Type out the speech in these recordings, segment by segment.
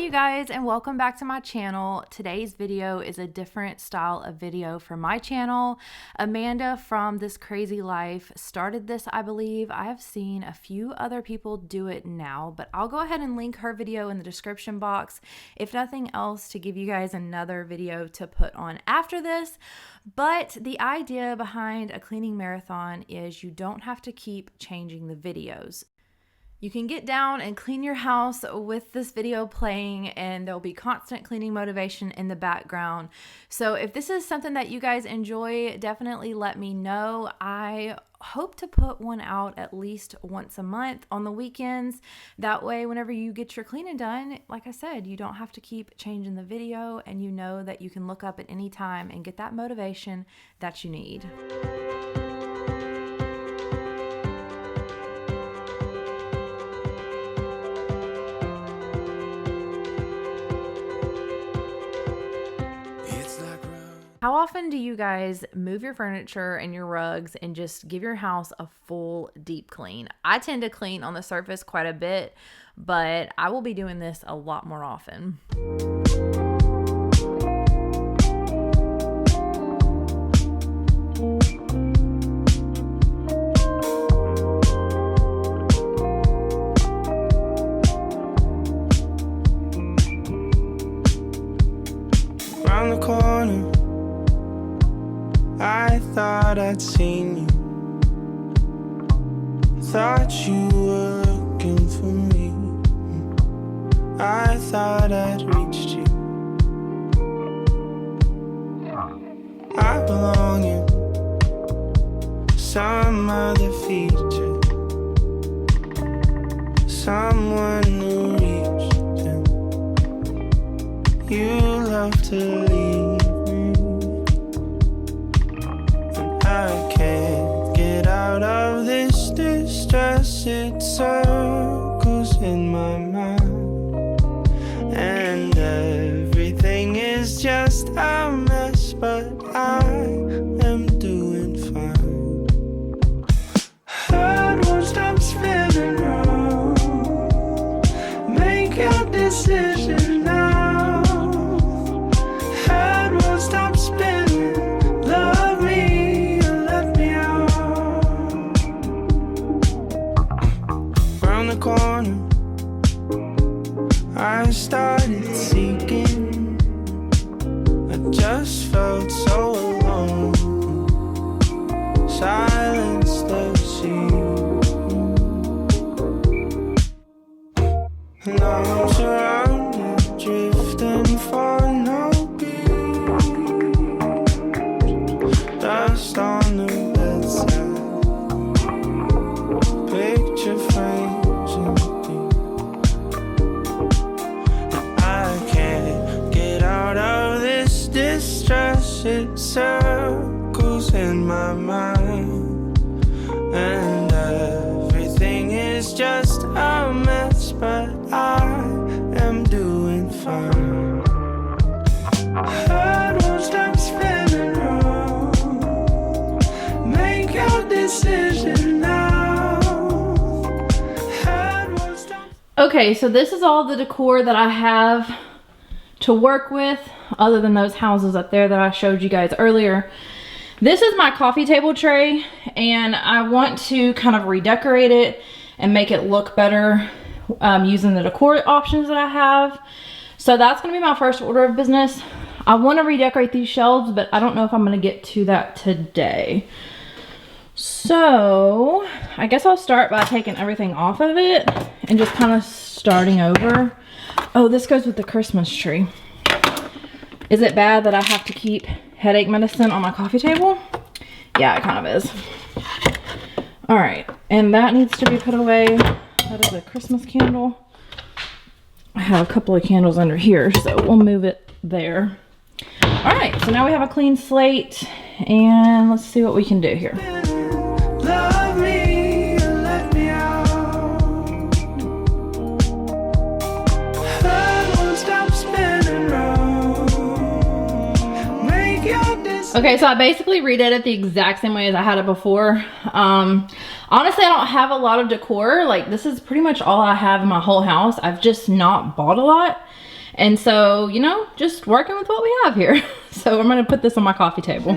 you guys, and welcome back to my channel. Today's video is a different style of video for my channel. Amanda from This Crazy Life started this, I believe. I have seen a few other people do it now, but I'll go ahead and link her video in the description box, if nothing else, to give you guys another video to put on after this. But the idea behind a cleaning marathon is you don't have to keep changing the videos. You can get down and clean your house with this video playing, and there'll be constant cleaning motivation in the background. So if this is something that you guys enjoy, definitely let me know. I hope to put one out at least once a month on the weekends. That way, whenever you get your cleaning done, like I said, you don't have to keep changing the video, and you know that you can look up at any time and get that motivation that you need. How often do you guys move your furniture and your rugs and just give your house a full deep clean? I tend to clean on the surface quite a bit, but I will be doing this a lot more often. Around the corner, I thought I'd seen you. Thought you were looking for me. I thought I'd reached you. I belong in some other feature, someone who reached him. You love to leave. I can't get out of this distress. It circles in my mind, and everything is just a mess, but I am doing fine. Heart won't stop spinning round. Make your decision now. Heart won't stop spinning. Love me. The corner, I started seeking. I just felt so alone. Silence the sea, and I'm surrounded, drifting for no beat. Dust on the bedside, picture frame. It circles in my mind, and everything is just a mess, but I am doing fine. Heart won't stop spinning round. Make your decision now. Heart won't stop. Okay, so this is all the decor that I have to work with, other than those houses up there that I showed you guys earlier. This is my coffee table tray, and I want to kind of redecorate it and make it look better using the decor options that I have. So that's going to be my first order of business. I want to redecorate these shelves, but I don't know if I'm going to get to that today. So I guess I'll start by taking everything off of it and just kind of starting over. Oh, this goes with the Christmas tree. Is it bad that I have to keep headache medicine on my coffee table? Yeah, it kind of is. All right, and that needs to be put away. That is a Christmas candle. I have a couple of candles under here, so we'll move it there. All right, so now we have a clean slate, and let's see what we can do here. Love me, let me out. Heart won't stop spinning round. Make your decision. Okay, so I basically redid it the exact same way as I had it before. Honestly, I don't have a lot of decor. Like, this is pretty much all I have in my whole house. I've just not bought a lot. And so, you know, just working with what we have here. So I'm gonna put this on my coffee table.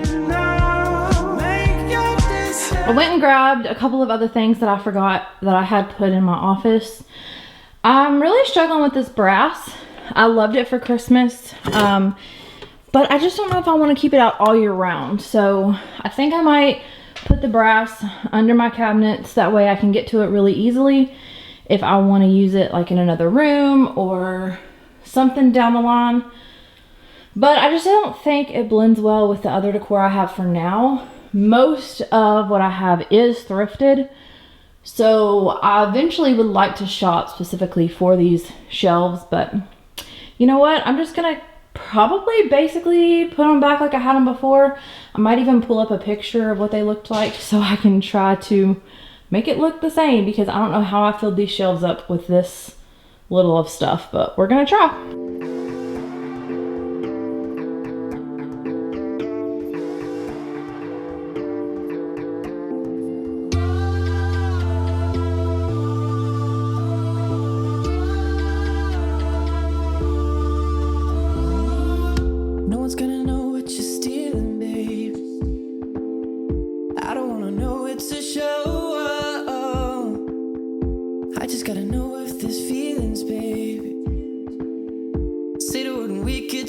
I went and grabbed a couple of other things that I forgot that I had put in my office. I'm really struggling with this brass. I loved it for Christmas, but I just don't know if I want to keep it out all year round. So I think I might put the brass under my cabinets. That way I can get to it really easily if I want to use it like in another room or something down the line. But I just don't think it blends well with the other decor I have for now. Most of what I have is thrifted. So I eventually would like to shop specifically for these shelves, but you know what? I'm just gonna probably basically put them back like I had them before. I might even pull up a picture of what they looked like so I can try to make it look the same, because I don't know how I filled these shelves up with this little of stuff, but we're gonna try.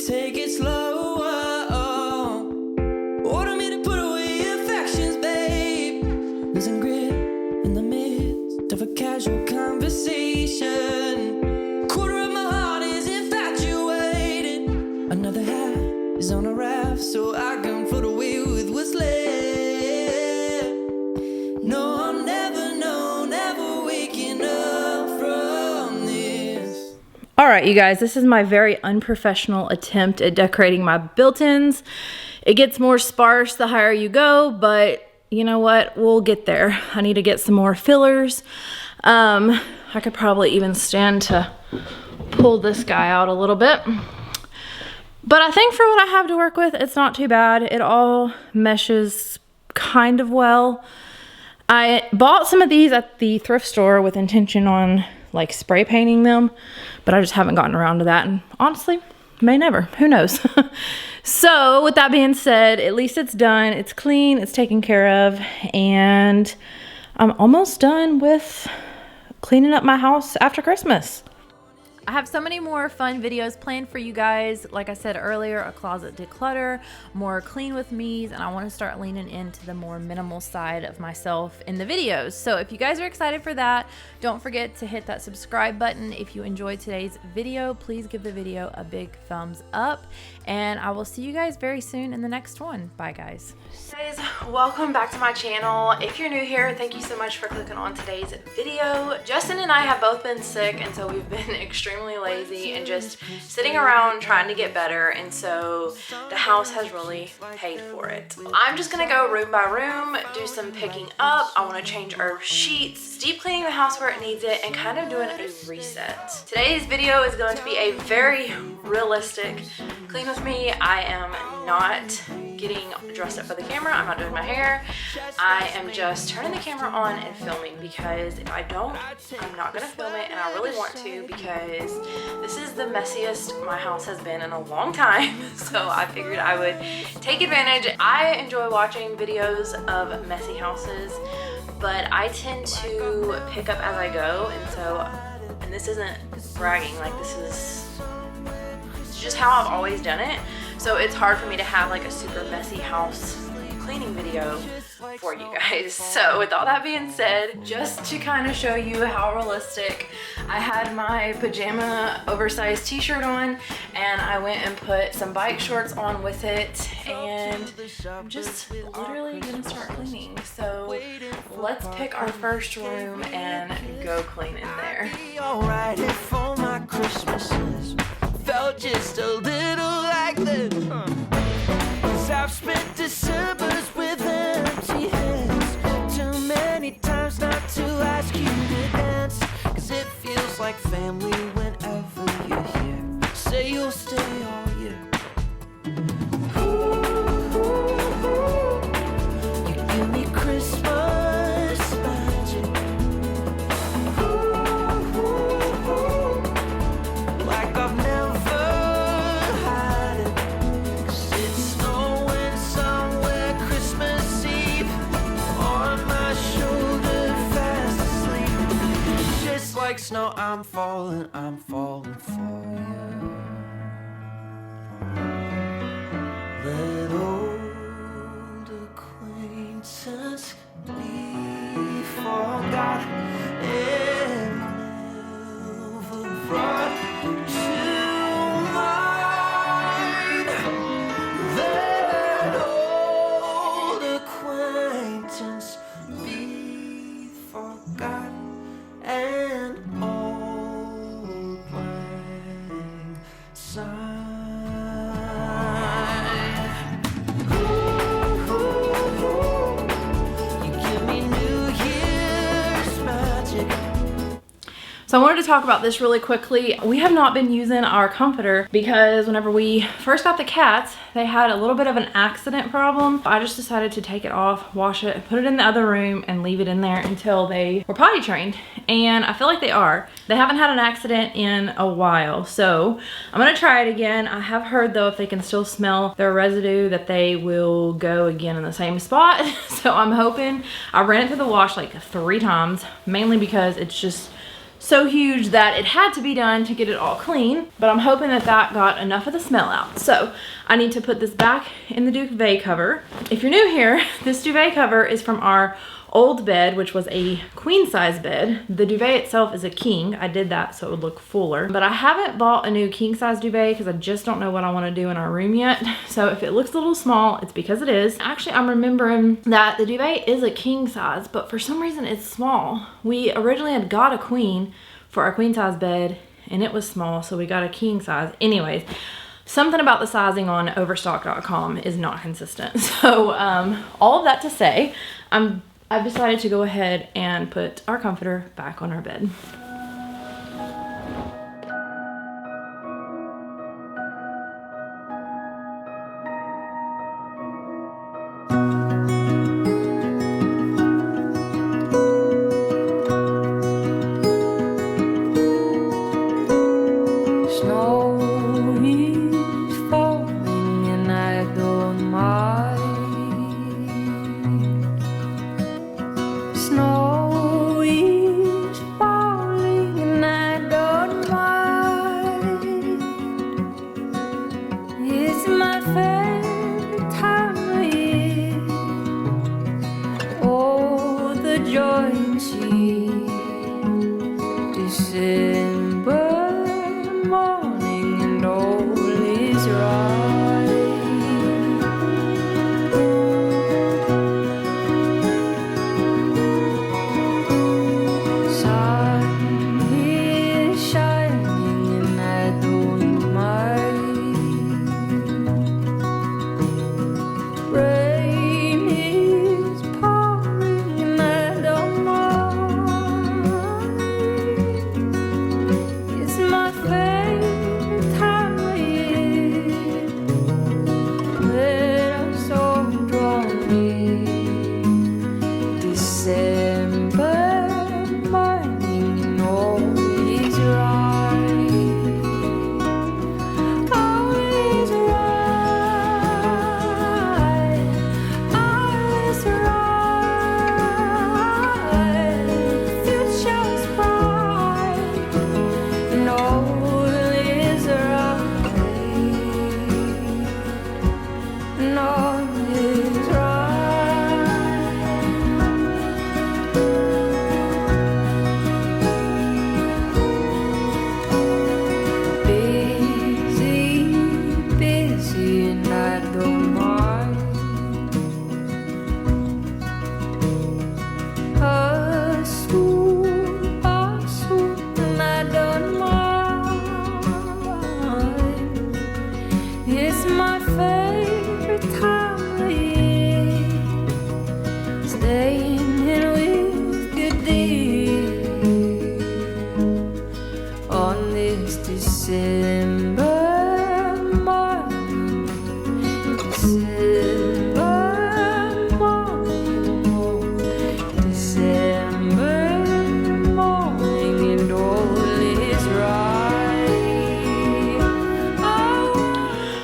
Take it slow. Order me to put away affections, babe. Losing grip in the midst of a casual conversation. Quarter of my heart is infatuated. Another half is on a raft, so I can float away with what's left. No, I'm never waking up from this. All right, you guys, this is my very unprofessional attempt at decorating my built-ins. It gets more sparse the higher you go, but you know what? We'll get there. I need to get some more fillers. I could probably even stand to pull this guy out a little bit. But I think for what I have to work with, it's not too bad. It all meshes kind of well. I bought some of these at the thrift store with intention on like spray painting them, but I just haven't gotten around to that, and honestly, may never, who knows. So with that being said, at least it's done, it's clean, it's taken care of, and I'm almost done with cleaning up my house after Christmas. I have so many more fun videos planned for you guys. Like I said earlier, a closet declutter, more clean with me's, and I want to start leaning into the more minimal side of myself in the videos. So if you guys are excited for that, don't forget to hit that subscribe button. If you enjoyed today's video, please give the video a big thumbs up, and I will see you guys very soon in the next one. Bye guys. Guys, welcome back to my channel. If you're new here, thank you so much for clicking on today's video. Justin and I have both been sick, and so we've been extremely lazy and just sitting around trying to get better, and so the house has really paid for it. I'm just gonna go room by room, do some picking up. I want to change our sheets, deep cleaning the house where it needs it, and kind of doing a reset. Today's video is going to be a very realistic clean with me. I am not getting dressed up for the camera. I'm not doing my hair. I am just turning the camera on and filming, because if I don't, I'm not gonna film it, and I really want to, because this is the messiest my house has been in a long time. So I figured I would take advantage. I enjoy watching videos of messy houses, but I tend to pick up as I go, and this isn't bragging, like this is just how I've always done it. So it's hard for me to have like a super messy house cleaning video for you guys. So with all that being said, just to kind of show you how realistic, I had my pajama oversized t-shirt on, and I went and put some bike shorts on with it, and I'm just literally gonna start cleaning. So let's pick our first room and go clean in there. Alright, if all my Christmases felt just a little like this, 'cause I've spent Decembers with empty hands, too many times not to ask you to dance, 'cause it feels like family whenever you're here. Say you'll stay all year. You give me Christmas magic, like I've never no, I'm falling for you. Let old acquaintance be forgot and never brought to mind. Let old acquaintance be forgot and old lang syne. So I wanted to talk about this really quickly. We have not been using our comforter because whenever we first got the cats, they had a little bit of an accident problem. I just decided to take it off, wash it, put it in the other room and leave it in there until they were potty trained. And I feel like they are. They haven't had an accident in a while. So I'm gonna try it again. I have heard though, if they can still smell their residue, that they will go again in the same spot. So I'm hoping. I ran it through the wash like 3 times, mainly because it's just so huge that it had to be done to get it all clean, but I'm hoping that that got enough of the smell out. So I need to put this back in the duvet cover. If you're new here, this duvet cover is from our old bed, which was a queen size bed. The duvet itself is a king. I did that so it would look fuller, but I haven't bought a new king size duvet because I just don't know what I want to do in our room yet. So if it looks a little small, it's because it is. Actually, I'm remembering that the duvet is a king size, but for some reason it's small. We originally had got a queen for our queen size bed and it was small, so we got a king size. Anyways, something about the sizing on overstock.com is not consistent. So all of that to say, I've decided to go ahead and put our comforter back on our bed.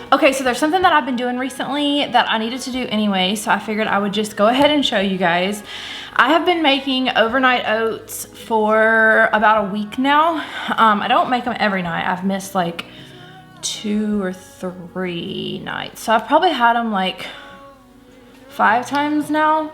Okay, so there's something that I've been doing recently that I needed to do anyway, so I figured I would just go ahead and show you guys. I have been making overnight oats for about a week now. I don't make them every night. I've missed like 2 or 3 nights. So I've probably had them like 5 times now.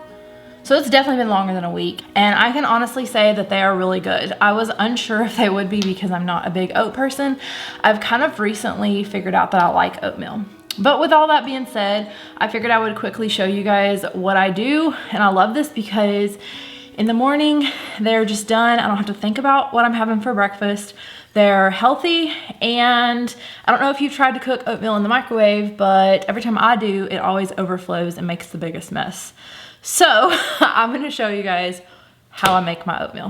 So it's definitely been longer than a week. And I can honestly say that they are really good. I was unsure if they would be because I'm not a big oat person. I've kind of recently figured out that I like oatmeal. But with all that being said, I figured I would quickly show you guys what I do. And I love this because in the morning, they're just done. I don't have to think about what I'm having for breakfast. They're healthy, and I don't know if you've tried to cook oatmeal in the microwave, but every time I do, it always overflows and makes the biggest mess. So I'm gonna show you guys how I make my oatmeal.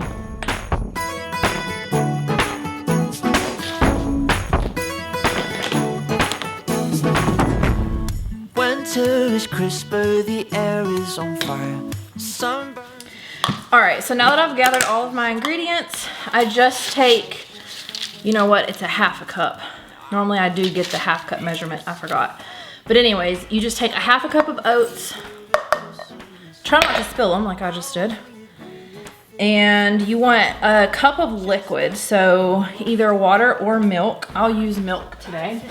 Winter is crisper, the air is on fire. Sunburn. All right, so now that I've gathered all of my ingredients, I just take, you know what, it's a ½ cup. Normally I do get the ½ cup measurement, I forgot. But anyways, you just take a ½ cup of oats. Try not to spill them like I just did. And you want a cup of liquid, so either water or milk. I'll use milk today.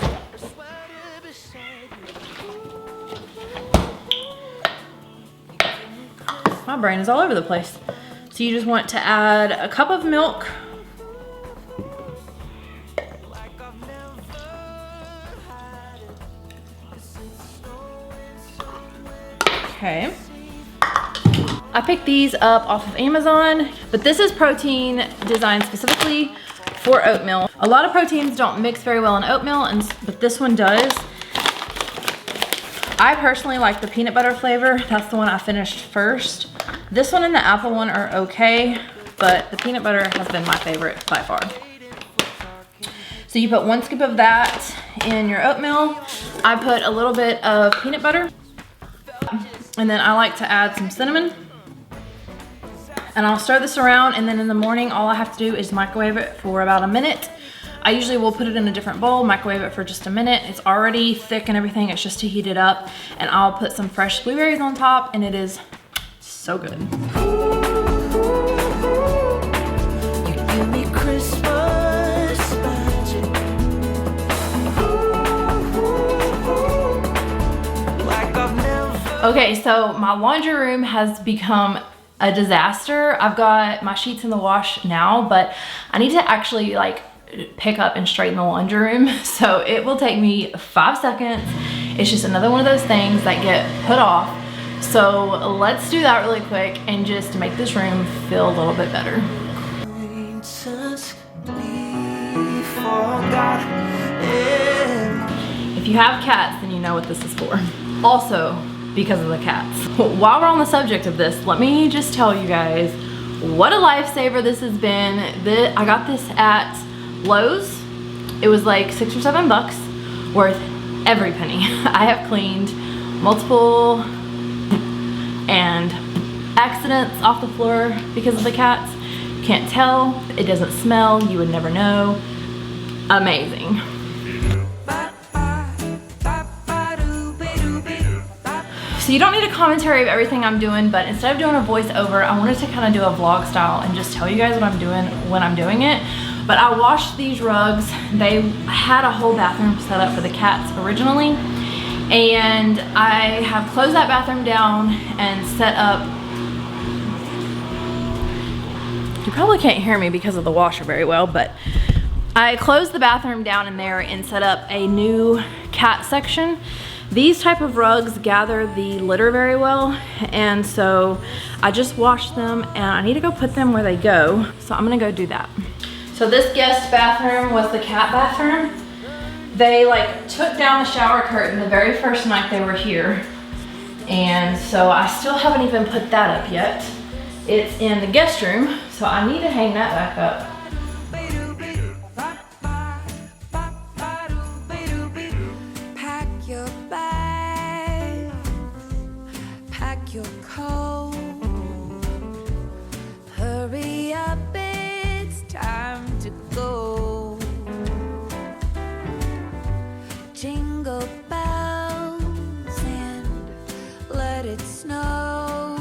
My brain is all over the place. So you just want to add a cup of milk. Okay. I picked these up off of Amazon, but this is protein designed specifically for oatmeal. A lot of proteins don't mix very well in oatmeal, but this one does. I personally like the peanut butter flavor. That's the one I finished first. This one and the apple one are okay, but the peanut butter has been my favorite by far. So you put 1 scoop of that in your oatmeal. I put a little bit of peanut butter, and then I like to add some cinnamon. And I'll stir this around, and then in the morning, all I have to do is microwave it for about a minute. I usually will put it in a different bowl, microwave it for just a minute. It's already thick and everything, it's just to heat it up. And I'll put some fresh blueberries on top, and it is so good. You give me Christmas magic. Like I've never. Okay, so my laundry room has become a disaster. I've got my sheets in the wash now, but I need to actually like pick up and straighten the laundry room. So it will take me 5 seconds. It's just another one of those things that get put off. So let's do that really quick and just make this room feel a little bit better. If you have cats, then you know what this is for. Also, because of the cats. While we're on the subject of this, let me just tell you guys what a lifesaver this has been. I got this at Lowe's. It was like $6 or $7, worth every penny. I have cleaned multiple and accidents off the floor because of the cats. Can't tell, it doesn't smell, you would never know. Amazing. So you don't need a commentary of everything I'm doing, but instead of doing a voiceover, I wanted to kind of do a vlog style and just tell you guys what I'm doing when I'm doing it. But I washed these rugs. They had a whole bathroom set up for the cats originally. And I have closed that bathroom down and set up. You probably can't hear me because of the washer very well, but I closed the bathroom down in there and set up a new cat section. These type of rugs gather the litter very well, and so I just washed them and I need to go put them where they go. So I'm gonna go do that. So this guest bathroom was the cat bathroom. They like took down the shower curtain the very first night they were here. And so I still haven't even put that up yet. It's in the guest room, so I need to hang that back up. Pack your bag, pack your coat, hurry up, it's time to go. Jingle bells and let it snow.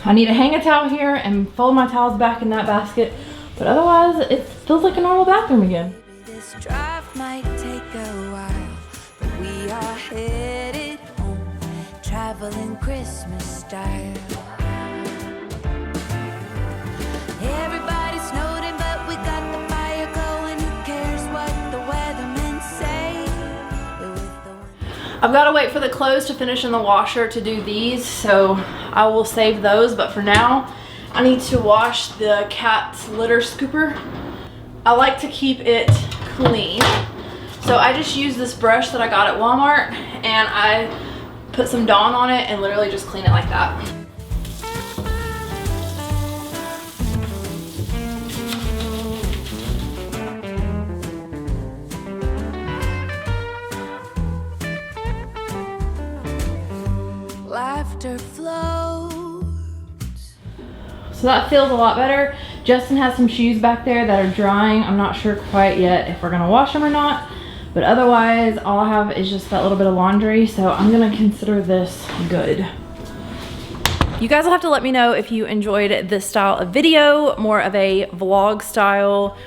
I need to hang a towel here and fold my towels back in that basket, but otherwise it feels like a normal bathroom again. This drive might take a while, but we are headed home, traveling Christmas style. Everybody's snowed in, but we got the fire going. Who cares what the weathermen say? I've got to wait for the clothes to finish in the washer to do these, so I will save those, but for now I need to wash the cat's litter scooper. I like to keep it clean, so I just use this brush that I got at Walmart and I put some Dawn on it and literally just clean it like that. Laughter flows. So that feels a lot better. Justin has some shoes back there that are drying. I'm not sure quite yet if we're gonna wash them or not, but otherwise all I have is just that little bit of laundry, so I'm gonna consider this good. You guys will have to let me know if you enjoyed this style of video, more of a vlog style,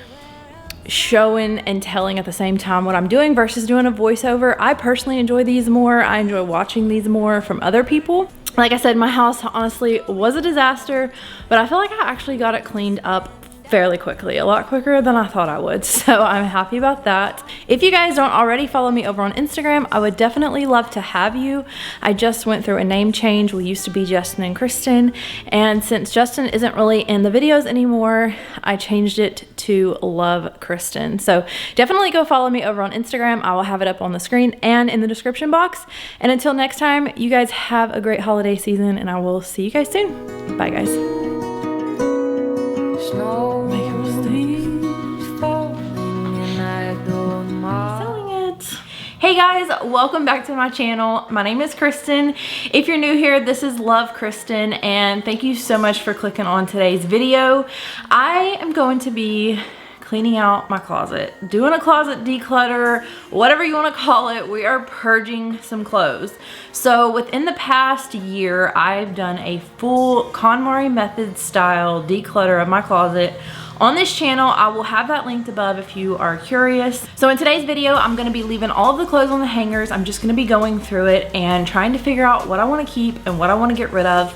showing and telling at the same time what I'm doing versus doing a voiceover. I personally enjoy these more. I enjoy watching these more from other people. Like I said, my house honestly was a disaster, but I feel like I actually got it cleaned up fairly quickly, a lot quicker than I thought I would, so I'm happy about that. If you guys don't already follow me over on Instagram, I would definitely love to have you. I just went through a name change. We used to be Justin and Kristen, and since Justin isn't really in the videos anymore, I changed it to Love Christin. So definitely go follow me over on Instagram. I will have it up on the screen and in the description box. And until next time, you guys have a great holiday season, and I will see you guys soon. Bye guys. Snow. Hey guys, welcome back to my channel. My name is Kristen. If you're new here, this is Love Christin, and thank you so much for clicking on today's video. I am going to be cleaning out my closet, doing a closet declutter, whatever you want to call it. We are purging some clothes. So within the past year, I've done a full KonMari method style declutter of my closet. On this channel, I will have that linked above if you are curious. So in today's video, I'm gonna be leaving all of the clothes on the hangers. I'm just gonna be going through it and trying to figure out what I wanna keep and what I wanna get rid of.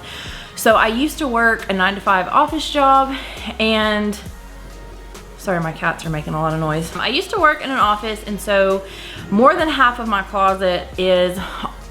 So I used to work a 9-to-5 office job, and sorry, my cats are making a lot of noise. I used to work in an office, and so more than half of my closet is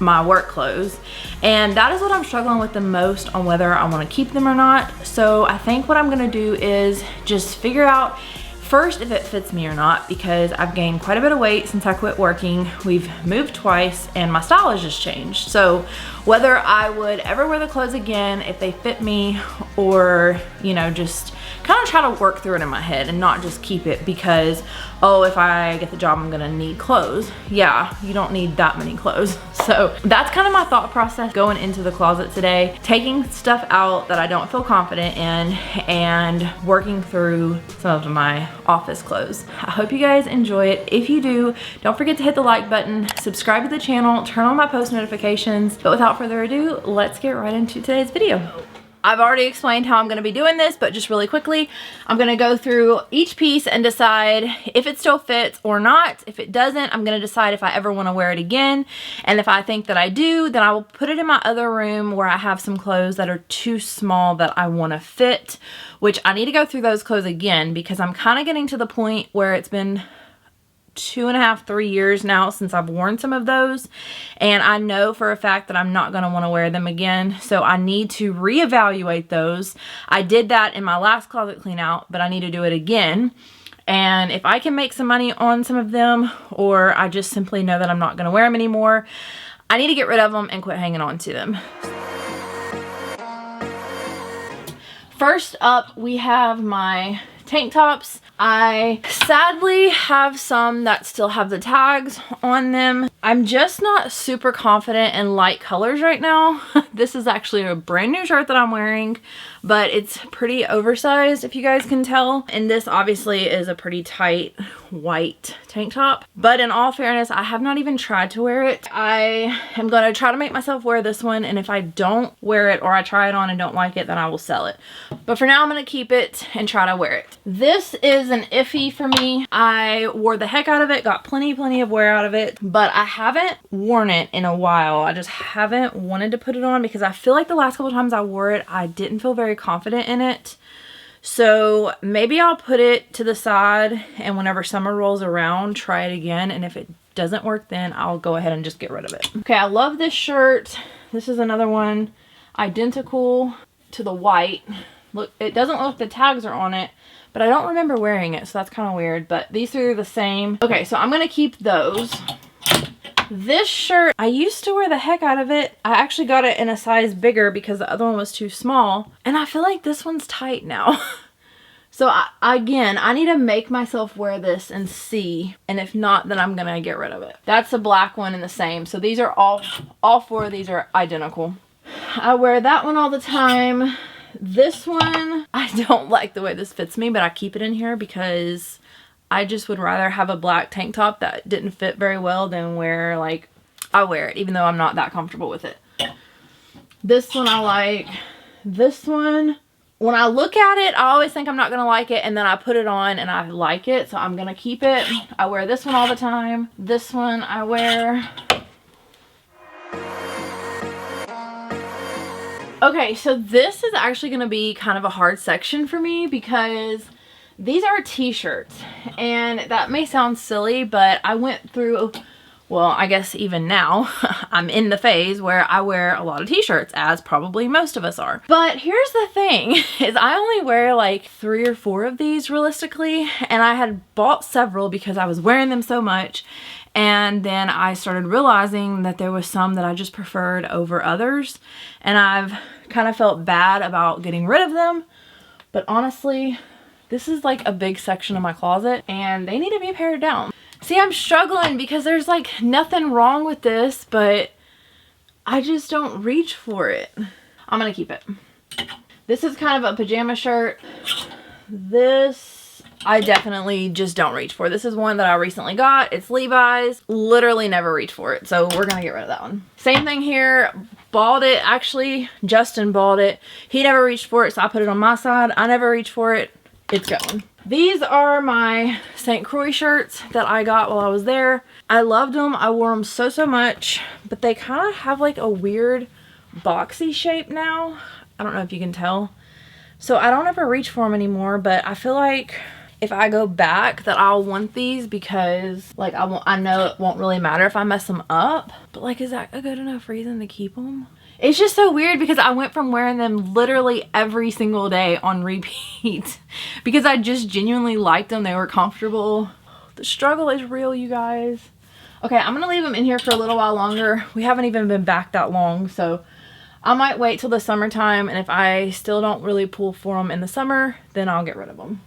my work clothes, and that is what I'm struggling with the most on whether I want to keep them or not. So I think what I'm gonna do is just figure out first if it fits me or not, because I've gained quite a bit of weight since I quit working. We've moved twice and my style has just changed. So whether I would ever wear the clothes again, if they fit me, or you know, just kind of try to work through it in my head and not just keep it because, oh, if I get the job, I'm gonna need clothes. Yeah, you don't need that many clothes. So that's kind of my thought process going into the closet today, taking stuff out that I don't feel confident in and working through some of my office clothes. I hope you guys enjoy it. If you do, don't forget to hit the like button, subscribe to the channel, turn on my post notifications. But without further ado, let's get right into today's video. I've already explained how I'm going to be doing this, but just really quickly, I'm going to go through each piece and decide if it still fits or not. If it doesn't, I'm going to decide if I ever want to wear it again. And if I think that I do, then I will put it in my other room where I have some clothes that are too small that I want to fit, which I need to go through those clothes again because I'm kind of getting to the point where it's been 2.5, 3 years now since I've worn some of those, and I know for a fact that I'm not going to want to wear them again, so I need to reevaluate those. I did that in my last closet clean out, but I need to do it again, and if I can make some money on some of them, or I just simply know that I'm not going to wear them anymore, I need to get rid of them and quit hanging on to them. First up, we have my tank tops. I sadly have some that still have the tags on them. I'm just not super confident in light colors right now. This is actually a brand new shirt that I'm wearing, but it's pretty oversized if you guys can tell. And this obviously is a pretty tight white tank top. But in all fairness, I have not even tried to wear it. I am going to try to make myself wear this one, and if I don't wear it or I try it on and don't like it, then I will sell it. But for now, I'm going to keep it and try to wear it. This is an iffy for me. I wore the heck out of it, got plenty of wear out of it, but I haven't worn it in a while. I just haven't wanted to put it on because I feel like the last couple times I wore it, I didn't feel very confident in it. So maybe I'll put it to the side and whenever summer rolls around, try it again. And if it doesn't work, then I'll go ahead and just get rid of it. Okay, I love this shirt. This is another one identical to the white. Look, it doesn't look like the tags are on it, but I don't remember wearing it, so that's kind of weird. But these three are the same. Okay, so I'm gonna keep those. This shirt, I used to wear the heck out of it. I actually got it in a size bigger because the other one was too small. And I feel like this one's tight now. So again, I need to make myself wear this and see. And if not, then I'm gonna get rid of it. That's the black one and the same. So these are all four of these are identical. I wear that one all the time. This one, I don't like the way this fits me, but I keep it in here because I just would rather have a black tank top that didn't fit very well than wear, like, I wear it, even though I'm not that comfortable with it. This one I like. This one, when I look at it, I always think I'm not going to like it, and then I put it on and I like it, so I'm going to keep it. I wear this one all the time. This one I wear. Okay, so this is actually going to be kind of a hard section for me because these are t-shirts, and that may sound silly, but I went through, well, I guess even now, I'm in the phase where I wear a lot of t-shirts, as probably most of us are. But here's the thing, is I only wear like 3 or 4 of these realistically, and I had bought several because I was wearing them so much, and then I started realizing that there was some that I just preferred over others, and I've kind of felt bad about getting rid of them, but honestly, this is like a big section of my closet and they need to be pared down. See, I'm struggling because there's like nothing wrong with this, but I just don't reach for it. I'm gonna keep it. This is kind of a pajama shirt. This, I definitely just don't reach for. This is one that I recently got. It's Levi's. Literally never reach for it, so we're gonna get rid of that one. Same thing here. Bought it, actually, Justin bought it. He never reached for it, so I put it on my side. I never reached for it. It's going. These are my St. Croix shirts that I got while I was there. I loved them. I wore them so much, but they kind of have like a weird boxy shape now. I don't know if you can tell. So I don't ever reach for them anymore, but I feel like if I go back that I'll want these because like I know it won't really matter if I mess them up, but like, is that a good enough reason to keep them? It's just so weird because I went from wearing them literally every single day on repeat because I just genuinely liked them. They were comfortable. The struggle is real, you guys. Okay, I'm gonna leave them in here for a little while longer. We haven't even been back that long, so I might wait till the summertime, and if I still don't really pull for them in the summer, then I'll get rid of them.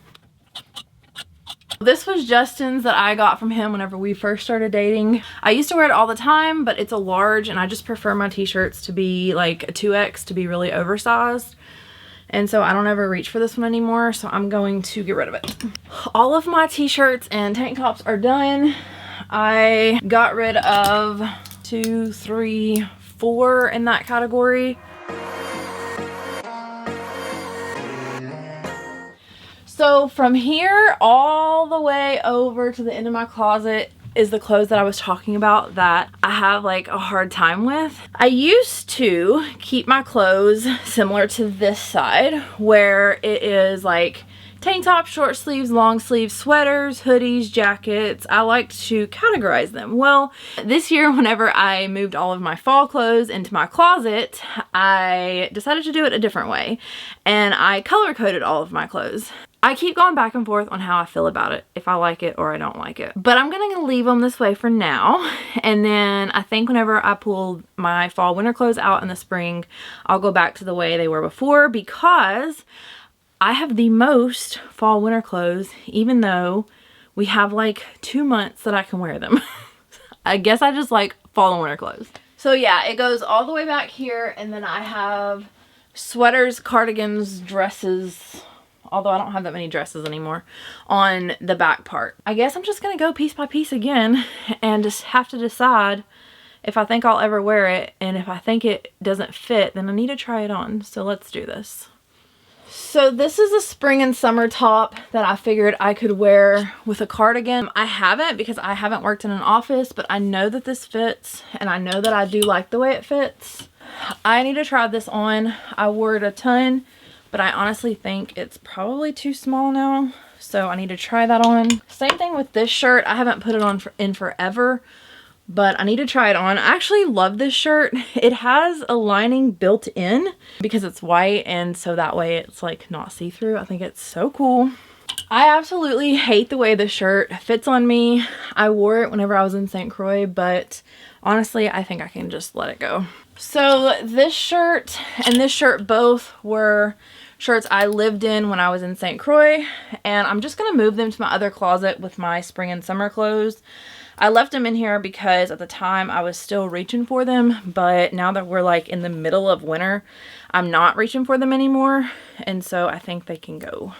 This was Justin's that I got from him whenever we first started dating. I used to wear it all the time, but it's a large, and I just prefer my t-shirts to be like a 2X, to be really oversized. And so I don't ever reach for this one anymore, so I'm going to get rid of it. All of my t-shirts and tank tops are done. I got rid of 2, 3, 4 in that category. So from here all the way over to the end of my closet is the clothes that I was talking about that I have like a hard time with. I used to keep my clothes similar to this side where it is like tank tops, short sleeves, long sleeves, sweaters, hoodies, jackets. I like to categorize them. Well, this year whenever I moved all of my fall clothes into my closet, I decided to do it a different way, and I color coded all of my clothes. I keep going back and forth on how I feel about it, if I like it or I don't like it. But I'm gonna leave them this way for now. And then I think whenever I pull my fall winter clothes out in the spring, I'll go back to the way they were before, because I have the most fall winter clothes, even though we have like 2 months that I can wear them. I guess I just like fall and winter clothes. So yeah, it goes all the way back here, and then I have sweaters, cardigans, dresses, although I don't have that many dresses anymore, on the back part. I guess I'm just gonna go piece by piece again and just have to decide if I think I'll ever wear it, and if I think it doesn't fit, then I need to try it on. So let's do this. So this is a spring and summer top that I figured I could wear with a cardigan. I haven't, because I haven't worked in an office, but I know that this fits, and I know that I do like the way it fits. I need to try this on. I wore it a ton, but I honestly think it's probably too small now, so I need to try that on. Same thing with this shirt. I haven't put it on in forever, but I need to try it on. I actually love this shirt. It has a lining built in because it's white, and so that way it's like not see-through. I think it's so cool. I absolutely hate the way this shirt fits on me. I wore it whenever I was in St. Croix, but honestly, I think I can just let it go. So this shirt and this shirt both were shirts I lived in when I was in St. Croix, and I'm just gonna move them to my other closet with my spring and summer clothes. I left them in here because at the time I was still reaching for them, but now that we're like in the middle of winter, I'm not reaching for them anymore, and so I think they can go.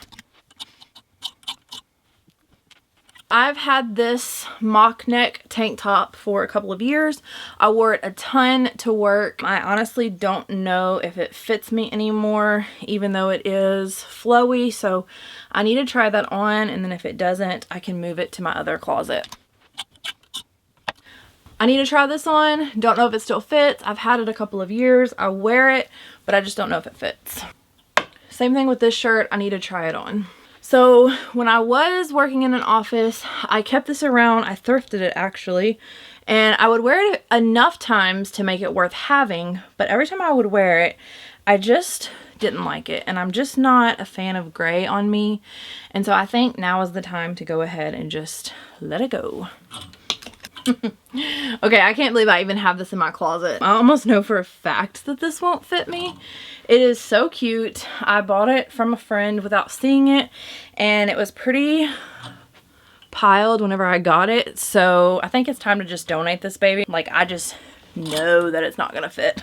I've had this mock neck tank top for a couple of years. I wore it a ton to work. I honestly don't know if it fits me anymore, even though it is flowy, so I need to try that on, and then if it doesn't, I can move it to my other closet. I need to try this on. Don't know if it still fits. I've had it a couple of years. I wear it, but I just don't know if it fits. Same thing with this shirt. I need to try it on. So when I was working in an office, I kept this around. I thrifted it actually, and I would wear it enough times to make it worth having, but every time I would wear it, I just didn't like it, and I'm just not a fan of gray on me, and so I think now is the time to go ahead and just let it go. Okay, I can't believe I even have this in my closet. I almost know for a fact that this won't fit me. It is so cute. I bought it from a friend without seeing it, and it was pretty piled whenever I got it, so I think it's time to just donate this baby. Like, I just know that it's not gonna fit.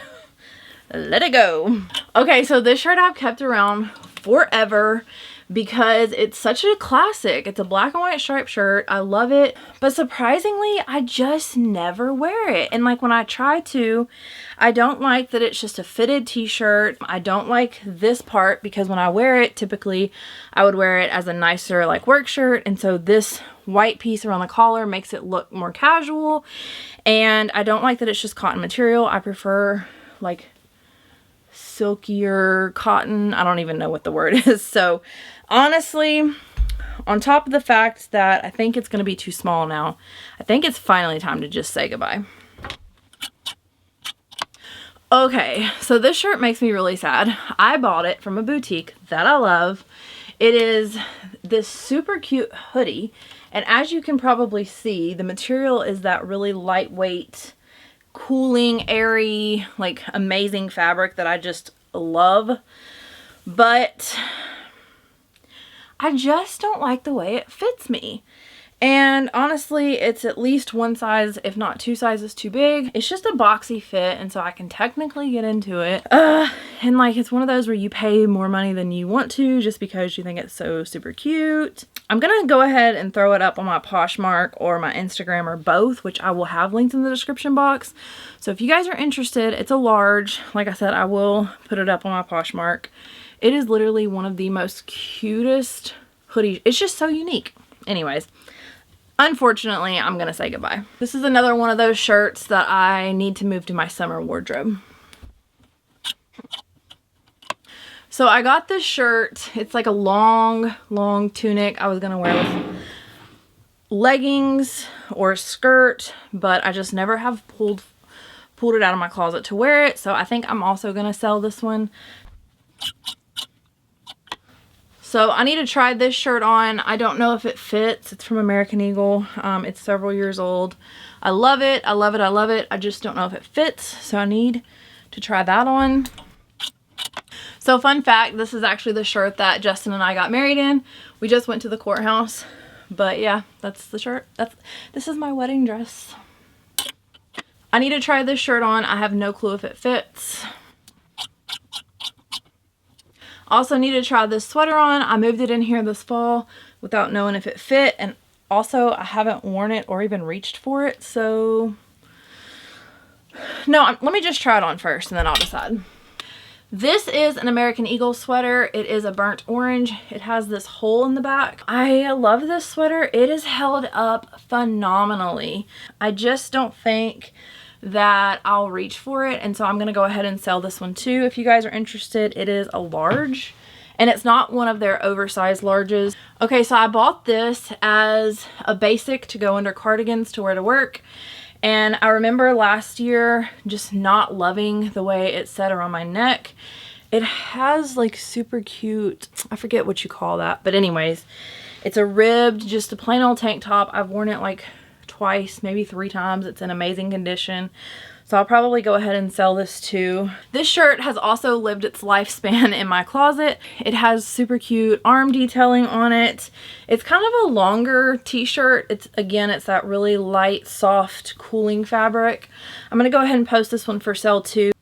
Let it go. Okay, so this shirt I've kept around forever because it's such a classic. It's a black and white striped shirt. I love it, but surprisingly, I just never wear it. And like when I try to, I don't like that it's just a fitted t-shirt. I don't like this part because when I wear it, typically I would wear it as a nicer like work shirt, and so this white piece around the collar makes it look more casual, and I don't like that it's just cotton material. I prefer like silkier cotton. I don't even know what the word is. So honestly, on top of the fact that I think it's going to be too small now, I think it's finally time to just say goodbye. Okay, so this shirt makes me really sad. I bought it from a boutique that I love. It is this super cute hoodie, and as you can probably see, the material is that really lightweight, cooling, airy, like amazing fabric that I just love, but I just don't like the way it fits me. And honestly, it's at least one size, if not two sizes too big. It's just a boxy fit, and so I can technically get into it. And like, it's one of those where you pay more money than you want to just because you think it's so super cute. I'm gonna go ahead and throw it up on my Poshmark or my Instagram or both, which I will have linked in the description box. So if you guys are interested, it's a large. Like I said, I will put it up on my Poshmark. It is literally one of the most cutest hoodies. It's just so unique. Anyways, unfortunately, I'm gonna say goodbye. This is another one of those shirts that I need to move to my summer wardrobe. So I got this shirt. It's like a long tunic I was gonna wear with leggings or a skirt, but I just never have pulled it out of my closet to wear it. So I think I'm also gonna sell this one. So I need to try this shirt on. I don't know if it fits. It's from American Eagle. It's several years old. I love it. I love it. I love it. I just don't know if it fits. So I need to try that on. So fun fact, this is actually the shirt that Justin and I got married in. We just went to the courthouse. But yeah, that's the shirt. This is my wedding dress. I need to try this shirt on. I have no clue if it fits. Also need to try this sweater on. I moved it in here this fall without knowing if it fit, and also I haven't worn it or even reached for it, so no, let me just try it on first and then I'll decide. This is an American Eagle sweater. It is a burnt orange. It has this hole in the back. I love this sweater. It is held up phenomenally. I just don't think that I'll reach for it, and so I'm gonna go ahead and sell this one too. If you guys are interested, it is a large, and it's not one of their oversized larges. Okay, so I bought this as a basic to go under cardigans to wear to work, and I remember last year just not loving the way it sat around my neck. It has like super cute, I forget what you call that, but anyways, it's a ribbed, just a plain old tank top. I've worn it like twice, maybe 3 times. It's in amazing condition, so I'll probably go ahead and sell this too. This shirt has also lived its lifespan in my closet. It has super cute arm detailing on it. It's kind of a longer t-shirt. It's that really light, soft, cooling fabric. I'm gonna go ahead and post this one for sale too.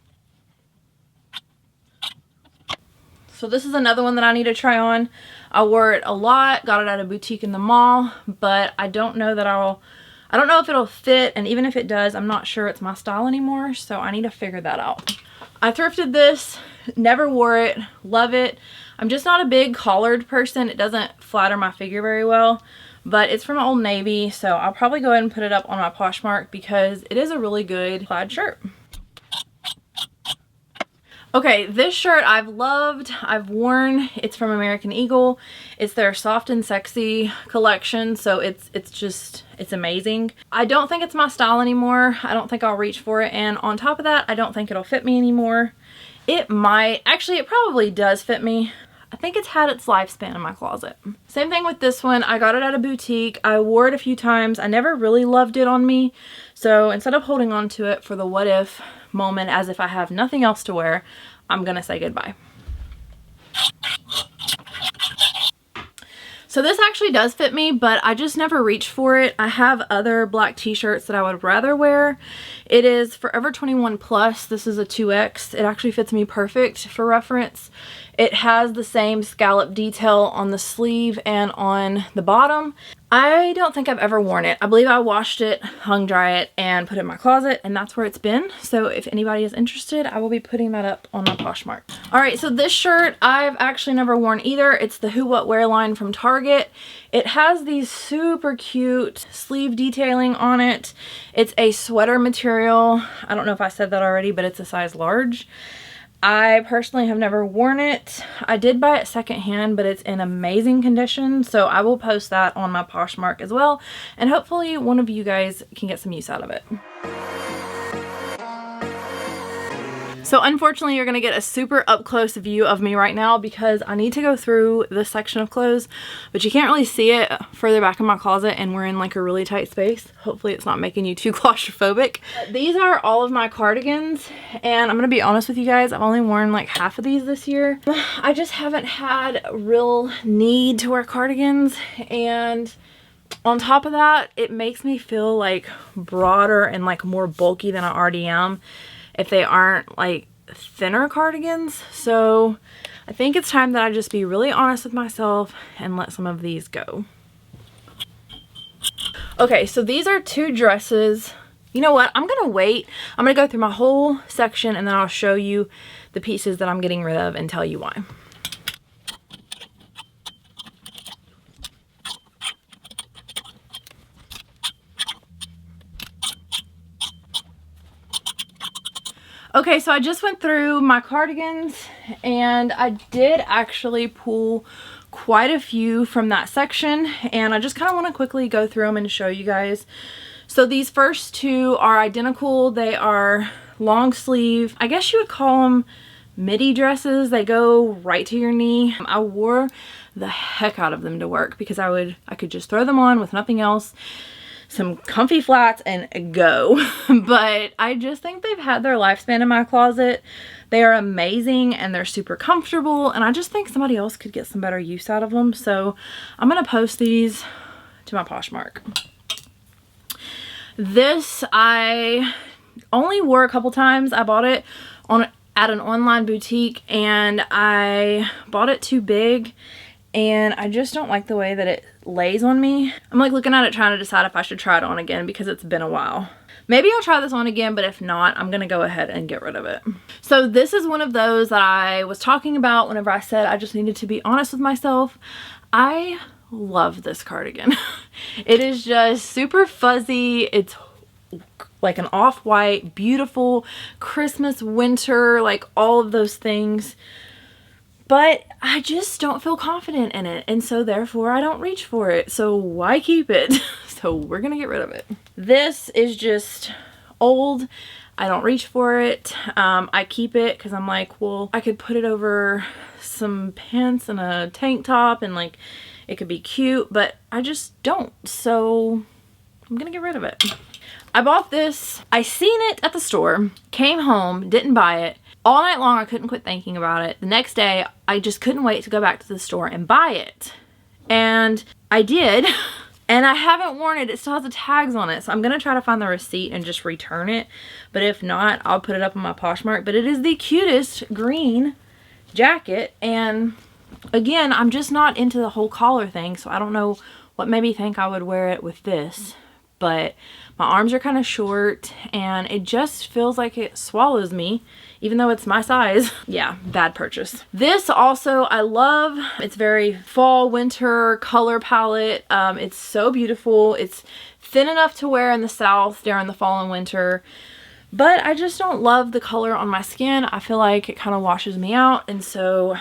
So this is another one that I need to try on. I wore it a lot, got it at a boutique in the mall, but I don't know if it'll fit, and even if it does, I'm not sure it's my style anymore, so I need to figure that out. I thrifted this, never wore it, love it. I'm just not a big collared person. It doesn't flatter my figure very well, but it's from Old Navy, so I'll probably go ahead and put it up on my Poshmark because it is a really good plaid shirt. Okay, this shirt I've loved, I've worn. It's from American Eagle. It's their Soft and Sexy collection, so it's amazing. I don't think it's my style anymore. I don't think I'll reach for it, and on top of that, I don't think it'll fit me anymore. It might. Actually, it probably does fit me. I think it's had its lifespan in my closet. Same thing with this one. I got it at a boutique. I wore it a few times. I never really loved it on me, so instead of holding on to it for the what if moment as if I have nothing else to wear, I'm gonna say goodbye. So this actually does fit me, but I just never reached for it. I have other black t-shirts that I would rather wear. It is Forever 21 Plus. This is a 2X. It actually fits me perfect for reference. It has the same scallop detail on the sleeve and on the bottom. I don't think I've ever worn it. I believe I washed it, hung dry it, and put it in my closet, and that's where it's been. So if anybody is interested, I will be putting that up on my Poshmark. Alright, so this shirt I've actually never worn either. It's the Who What Wear line from Target. It has these super cute sleeve detailing on it. It's a sweater material. I don't know if I said that already, but it's a size large. I personally have never worn it. I did buy it secondhand, but it's in amazing condition, so I will post that on my Poshmark as well, and hopefully one of you guys can get some use out of it. So unfortunately, you're going to get a super up close view of me right now because I need to go through this section of clothes, but you can't really see it further back in my closet, and we're in like a really tight space. Hopefully it's not making you too claustrophobic. These are all of my cardigans, and I'm going to be honest with you guys, I've only worn like half of these this year. I just haven't had a real need to wear cardigans, and on top of that, it makes me feel like broader and like more bulky than I already am if they aren't like thinner cardigans. So I think it's time that I just be really honest with myself and let some of these go. Okay, so these are 2 dresses. You know what? I'm gonna wait. I'm gonna go through my whole section and then I'll show you the pieces that I'm getting rid of and tell you why. Okay, so I just went through my cardigans and I did actually pull quite a few from that section, and I just kind of want to quickly go through them and show you guys. So these first 2 are identical. They are long sleeve. I guess you would call them midi dresses. They go right to your knee. I wore the heck out of them to work because I could just throw them on with nothing else, some comfy flats, and go. But I just think they've had their lifespan in my closet. They are amazing and they're super comfortable, and I just think somebody else could get some better use out of them. So I'm gonna post these to my Poshmark. This I only wore a couple times. I bought it at an online boutique, and I bought it too big, and I just don't like the way that it lays on me. I'm like looking at it trying to decide if I should try it on again because it's been a while. Maybe I'll try this on again, but if not, I'm gonna go ahead and get rid of it. So this is one of those that I was talking about whenever I said I just needed to be honest with myself. I love this cardigan. It is just super fuzzy. It's like an off-white, beautiful Christmas, winter, like all of those things. But I just don't feel confident in it, and so therefore I don't reach for it. So why keep it? So we're gonna get rid of it. This is just old. I don't reach for it. I keep it because I'm like, well, I could put it over some pants and a tank top and like it could be cute, but I just don't. So I'm gonna get rid of it. I bought this. I seen it at the store, came home, didn't buy it. All night long, I couldn't quit thinking about it. The next day, I just couldn't wait to go back to the store and buy it. And I did. And I haven't worn it. It still has the tags on it. So I'm going to try to find the receipt and just return it. But if not, I'll put it up on my Poshmark. But it is the cutest green jacket. And again, I'm just not into the whole collar thing. So I don't know what made me think I would wear it with this. But my arms are kind of short and it just feels like it swallows me, even though it's my size. Yeah, bad purchase. This also I love. It's very fall, winter color palette. It's so beautiful. It's thin enough to wear in the South during the fall and winter, but I just don't love the color on my skin. I feel like it kind of washes me out, and so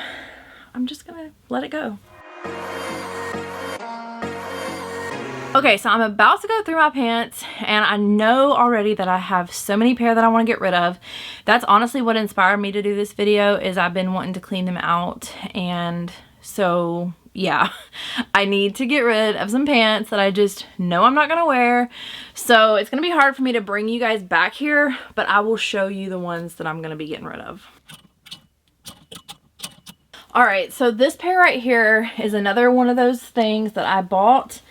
I'm just gonna let it go. Okay, so I'm about to go through my pants, and I know already that I have so many pair that I want to get rid of. That's honestly what inspired me to do this video, is I've been wanting to clean them out, and so yeah, I need to get rid of some pants that I just know I'm not going to wear. So it's going to be hard for me to bring you guys back here, but I will show you the ones that I'm going to be getting rid of. Alright, so this pair right here is another one of those things that I bought.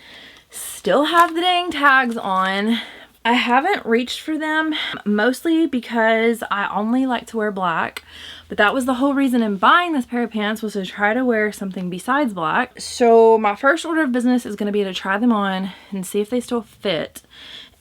Still have the dang tags on. I haven't reached for them, mostly because I only like to wear black, but that was the whole reason in buying this pair of pants, was to try to wear something besides black. So my first order of business is going to be to try them on and see if they still fit,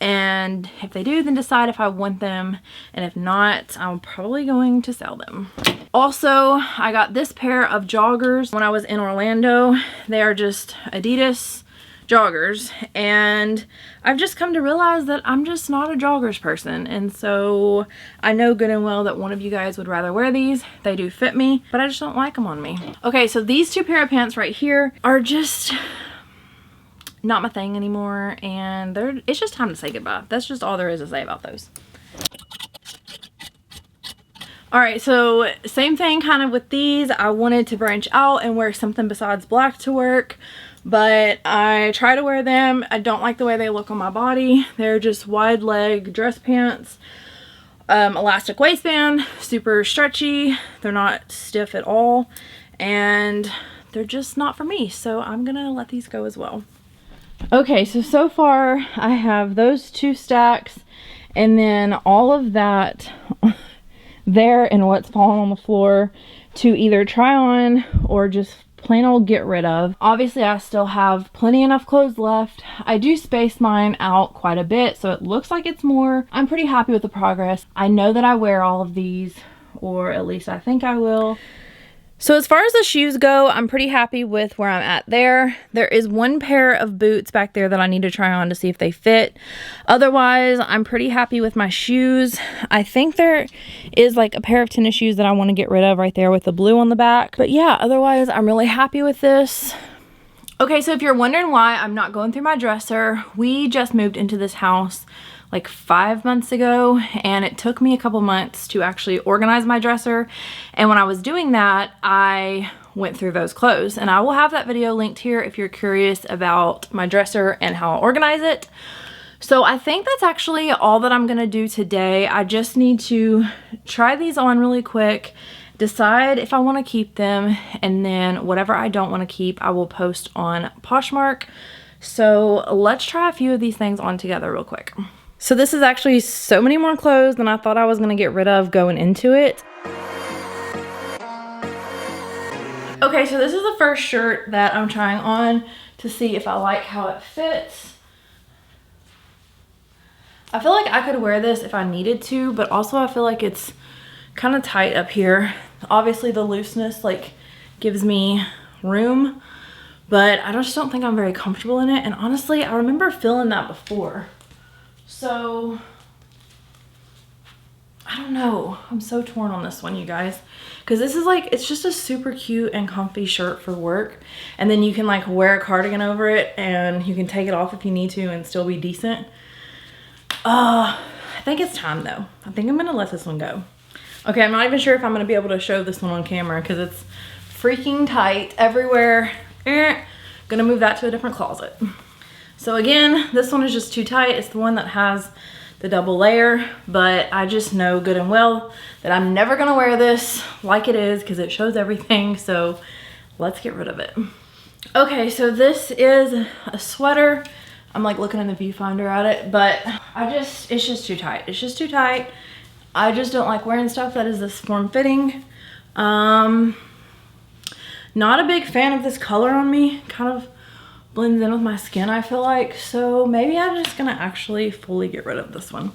and if they do, then decide if I want them, and if not, I'm probably going to sell them. Also, I got this pair of joggers when I was in Orlando. They are just Adidas joggers, and I've just come to realize that I'm just not a joggers person, and so I know good and well that one of you guys would rather wear these. They do fit me, but I just don't like them on me. Okay, so these two pair of pants right here are just not my thing anymore, and it's just time to say goodbye. That's just all there is to say about those. Alright, so same thing kind of with these. I wanted to branch out and wear something besides black to work, but I try to wear them. I don't like the way they look on my body. They're just wide leg dress pants, elastic waistband, super stretchy. They're not stiff at all, and they're just not for me, so I'm gonna let these go as well. Okay, so far I have those two stacks, and then all of that there and what's fallen on the floor to either try on or just plain old get rid of. Obviously I still have plenty enough clothes left. I do space mine out quite a bit, so it looks like it's more. I'm pretty happy with the progress. I know that I wear all of these, or at least I think I will. So as far as the shoes go, I'm pretty happy with where I'm at there. There is one pair of boots back there that I need to try on to see if they fit. Otherwise, I'm pretty happy with my shoes. I think there is like a pair of tennis shoes that I want to get rid of right there with the blue on the back. But yeah, otherwise, I'm really happy with this. Okay, so if you're wondering why I'm not going through my dresser, we just moved into this house like 5 months ago, and it took me a couple months to actually organize my dresser. And when I was doing that, I went through those clothes, and I will have that video linked here if you're curious about my dresser and how I organize it. So I think that's actually all that I'm gonna do today. I just need to try these on really quick, decide if I want to keep them, and then whatever I don't want to keep, I will post on Poshmark. So let's try a few of these things on together real quick. So this is actually so many more clothes than I thought I was gonna get rid of going into it. Okay, so this is the first shirt that I'm trying on to see if I like how it fits. I feel like I could wear this if I needed to, but also I feel like it's kind of tight up here. Obviously the looseness like gives me room, but I just don't think I'm very comfortable in it. And honestly, I remember feeling that before. So I don't know. I'm so torn on this one, you guys, because this is like, it's just a super cute and comfy shirt for work. And then you can like wear a cardigan over it and you can take it off if you need to and still be decent. I think it's time though. I think I'm gonna let this one go. Okay, I'm not even sure if I'm gonna be able to show this one on camera because it's freaking tight everywhere. Gonna move that to a different closet. So again, this one is just too tight. It's the one that has the double layer, but I just know good and well that I'm never gonna wear this like it is because it shows everything. So let's get rid of it. Okay, so this is a sweater. I'm like looking in the viewfinder at it, but it's just too tight. It's just too tight. I just don't like wearing stuff that is this form-fitting. Not a big fan of this color on me. Kind of blends in with my skin, I feel like. So maybe I'm just gonna actually fully get rid of this one.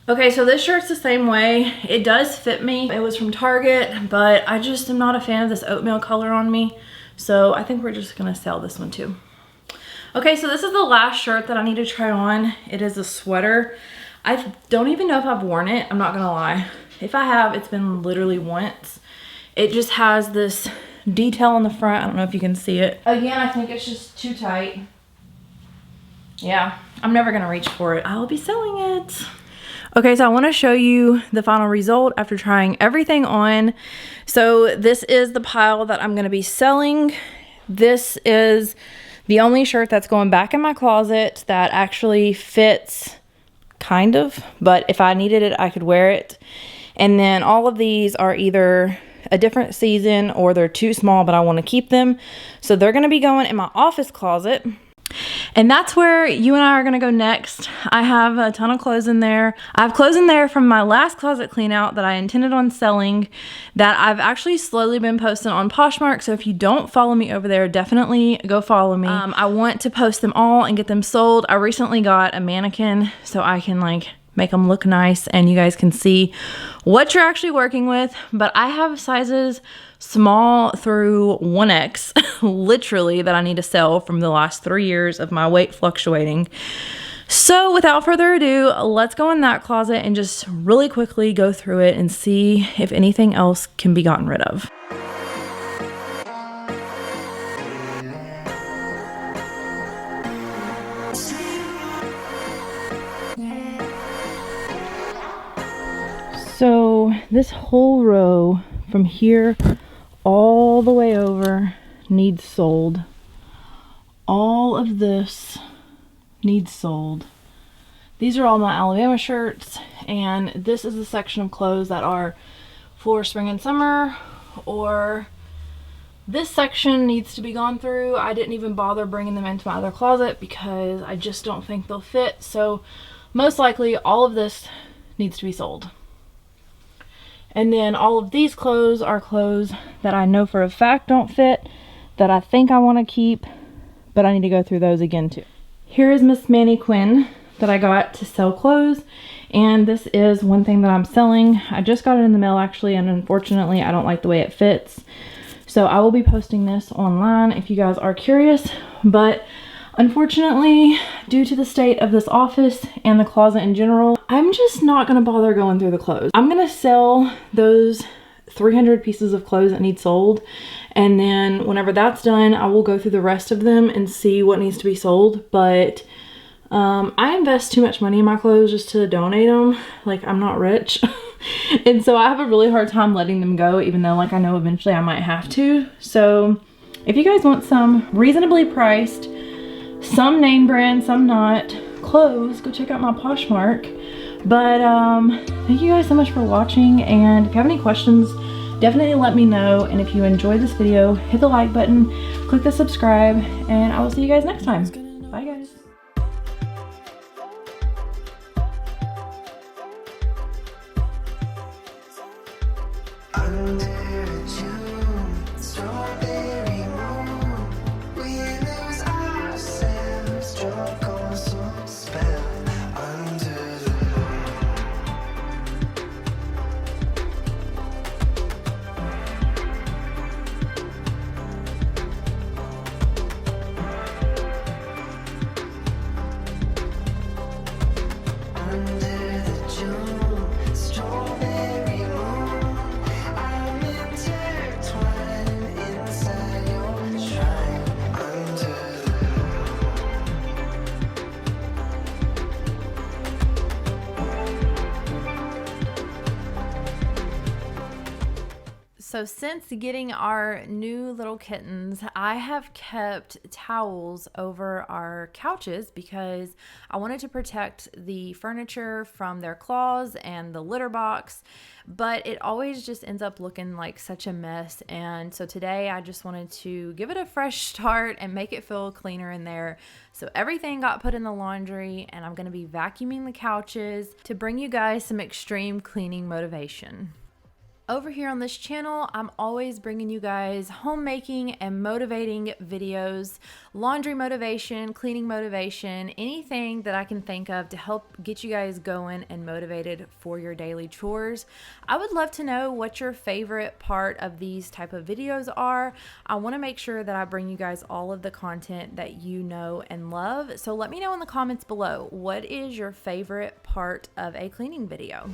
Okay, so this shirt's the same way. It does fit me. It was from Target, but I just am not a fan of this oatmeal color on me. So I think we're just gonna sell this one too. Okay, so this is the last shirt that I need to try on. It is a sweater. I don't even know if I've worn it, I'm not gonna lie. If I have, it's been literally once. It just has this detail on the front. I don't know if you can see it. Again, I think it's just too tight. Yeah, I'm never gonna reach for it. I'll be selling it. Okay, so I wanna show you the final result after trying everything on. So this is the pile that I'm gonna be selling. This is the only shirt that's going back in my closet that actually fits, kind of, but if I needed it, I could wear it. And then all of these are either a different season or they're too small, but I want to keep them. So they're going to be going in my office closet. And that's where you and I are going to go next. I have a ton of clothes in there. I have clothes in there from my last closet clean out that I intended on selling that I've actually slowly been posting on Poshmark. So if you don't follow me over there, definitely go follow me. I want to post them all and get them sold. I recently got a mannequin so I can like make them look nice and you guys can see what you're actually working with. But I have sizes small through 1X literally that I need to sell from the last 3 years of my weight fluctuating. So without further ado, let's go in that closet and just really quickly go through it and see if anything else can be gotten rid of. So this whole row from here all the way over needs sold. All of this needs sold. These are all my Alabama shirts, and this is the section of clothes that are for spring and summer, or this section needs to be gone through. I didn't even bother bringing them into my other closet because I just don't think they'll fit. So most likely all of this needs to be sold. And then all of these clothes are clothes that I know for a fact don't fit, that I think I want to keep, but I need to go through those again too. Here is Miss Manny Quinn that I got to sell clothes, and this is one thing that I'm selling. I just got it in the mail actually, and unfortunately I don't like the way it fits. So I will be posting this online if you guys are curious, but unfortunately, due to the state of this office and the closet in general, I'm just not gonna bother going through the clothes. I'm gonna sell those 300 pieces of clothes that need sold, and then whenever that's done, I will go through the rest of them and see what needs to be sold. But I invest too much money in my clothes just to donate them. Like, I'm not rich. And so I have a really hard time letting them go, even though like I know eventually I might have to. So if you guys want some reasonably priced, some name brand, some not, clothes, go check out my Poshmark. But thank you guys so much for watching, and if you have any questions, definitely let me know. And if you enjoyed this video, hit the like button, click the subscribe, and I will see you guys next time. Bye guys. Under a June strawberry moon, we lose ourselves, drunk on some spell. Under the So since getting our new little kittens, I have kept towels over our couches because I wanted to protect the furniture from their claws and the litter box, but it always just ends up looking like such a mess. And so today I just wanted to give it a fresh start and make it feel cleaner in there. So everything got put in the laundry, and I'm going to be vacuuming the couches to bring you guys some extreme cleaning motivation. Over here on this channel, I'm always bringing you guys homemaking and motivating videos, laundry motivation, cleaning motivation, anything that I can think of to help get you guys going and motivated for your daily chores. I would love to know what your favorite part of these type of videos are. I want to make sure that I bring you guys all of the content that you know and love. So let me know in the comments below, what is your favorite part of a cleaning video?